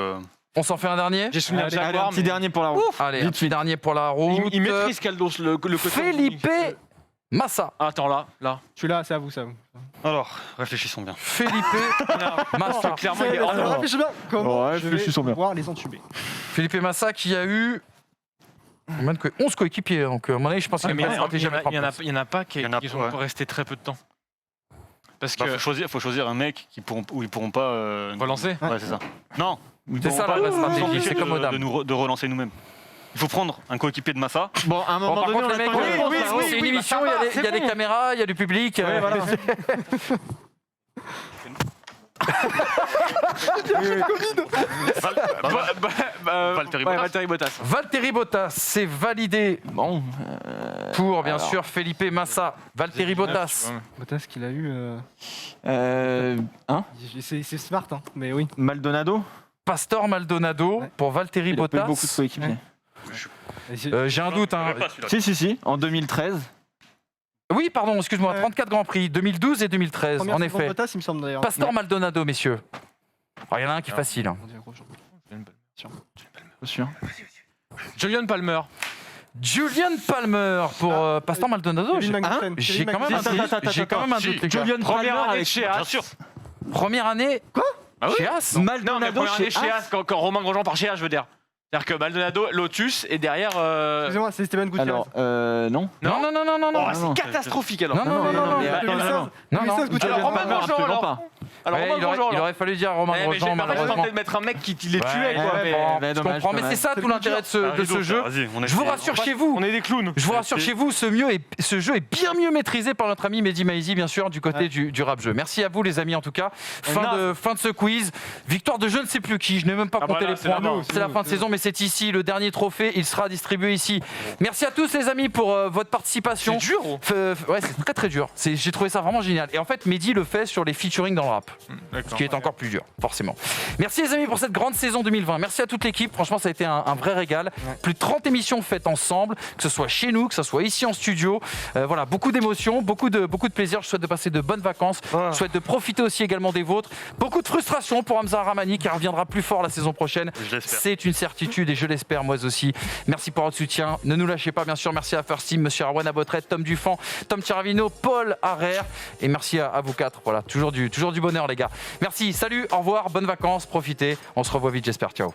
On s'en fait un dernier? J'ai souvenir de Allez, un Jaguar, petit mais dernier pour la route. Allez, un petit dernier pour la route. il maîtrise Caldos le côté. Felipe Massa. Attends, là. Je suis là, c'est à vous, c'est à vous. Alors, réfléchissons bien. Felipe Massa. Clairement, il est hors norme. Réfléchis bien. Comment Ouais, je réfléchissons vais bien. pouvoir les entuber? Felipe Massa qui a eu 11 coéquipiers. Donc, à mon avis, je pense qu'il y a Mais une stratégie à mettre en place. il y en a pas qui Il y en a qui pas, sont ouais. restés très peu de temps. Parce Bah, que. faut choisir un mec où ils pourront pas. Relancer Ouais, c'est ça. Non. ils C'est pourront ça pas la nous stratégie, empêcher c'est comme aux dames. de relancer nous-mêmes. Il faut prendre un coéquipier de Massa. Bon, à un Bon, moment par donné, contre, on les mecs, attend une réponse, là. c'est une Oui, émission, bah, ça il y a va, des c'est caméras, il y a du public. Ouais, voilà. Valtteri Ouais, Bottas. Valtteri Bottas. Valtteri Bottas, c'est validé Bon, pour, bien alors. sûr, Felipe Massa. Valtteri Bottas. Bottas qu'il a eu. C'est smart, hein, mais oui. Maldonado. Pastor Maldonado Ouais. pour Valtteri Il a pas eu Bottas. beaucoup de coéquipiers. J'ai un doute. Hein. Si, en 2013. Oui, pardon, excuse-moi, Ouais. 34 Grands Prix, 2012 et 2013, Première en saison de effet. Bottas, il me semble d'ailleurs. Pastor Maldonado, messieurs. Il y en a un qui est facile. Hein. Pas sûr. Julian Palmer. Julian Palmer pour Pastor Maldonado. Kevin Magnussen. J'ai Kevin quand même un Magnussen. doute. J'ai quand même un Si, doute, les gars. Julian Première Palmer année avec chez Bien Haas. sûr. Première année Ah oui chez Haas. Non, mais Maldonado première année chez chez Haas. Haas, quand Romain Grosjean part chez Haas, je veux dire. C'est-à-dire que Maldonado, Lotus, et derrière. Excusez-moi, c'est Esteban Gutiérrez. Alors, non. Non, non, non, non, non, Oh, non. c'est catastrophique alors. Non, non, non, non, non. mais Non, attends, 2016, non, non. 2016, Gutiérrez. Alors, Romain Palmer, Grosjean, absolument alors. pas. Alors, Ouais, Romain Grosjean, il alors. aurait fallu dire Romain Eh, mais Grosjean, j'ai pas malheureusement. tenté de mettre un mec qui les tuait, Ouais, quoi. ouais, mais- bon, mais je dommage, comprends, mais dommage. c'est ça tout l'intérêt de ce jeu. Vas-y, on Je vous rassure chez vous. On est des clowns. Je vous rassure chez vous, ce jeu est bien mieux maîtrisé par notre ami Mehdi Maizi, bien sûr, du côté Ouais. du rap jeu. Merci à vous, les amis, en tout cas. Fin de ce quiz. Victoire de je ne sais plus qui. Je n'ai même pas Ah, compté voilà, les c'est points. là-bas. C'est la fin de saison, mais c'est ici le dernier trophée. Il sera distribué ici. Merci à tous, les amis, pour votre participation. C'est dur. Ouais, c'est très très dur. J'ai trouvé ça vraiment génial. Et en fait, Mehdi le fait sur les featuring dans le rap, ce qui est encore plus dur, forcément. Merci les amis pour cette grande saison 2020. Merci à toute l'équipe. Franchement, ça a été un vrai régal. Plus de 30 émissions faites ensemble, que ce soit chez nous, que ce soit ici en studio. Voilà, beaucoup d'émotions, beaucoup de plaisir. Je souhaite de passer de bonnes vacances. Je souhaite de profiter aussi également des vôtres. Beaucoup de frustration pour Hamza Ramani qui reviendra plus fort la saison prochaine. Je l'espère. C'est une certitude et je l'espère moi aussi. Merci pour votre soutien. Ne nous lâchez pas, bien sûr. Merci à First Team, Monsieur Arwan Abotret, Tom Dufan, Tom Tiravino, Paul Harrer. Et merci à vous quatre. Voilà, toujours du bonheur. les gars. Merci, salut, au revoir, bonnes vacances, profitez. On se revoit vite, j'espère. Ciao.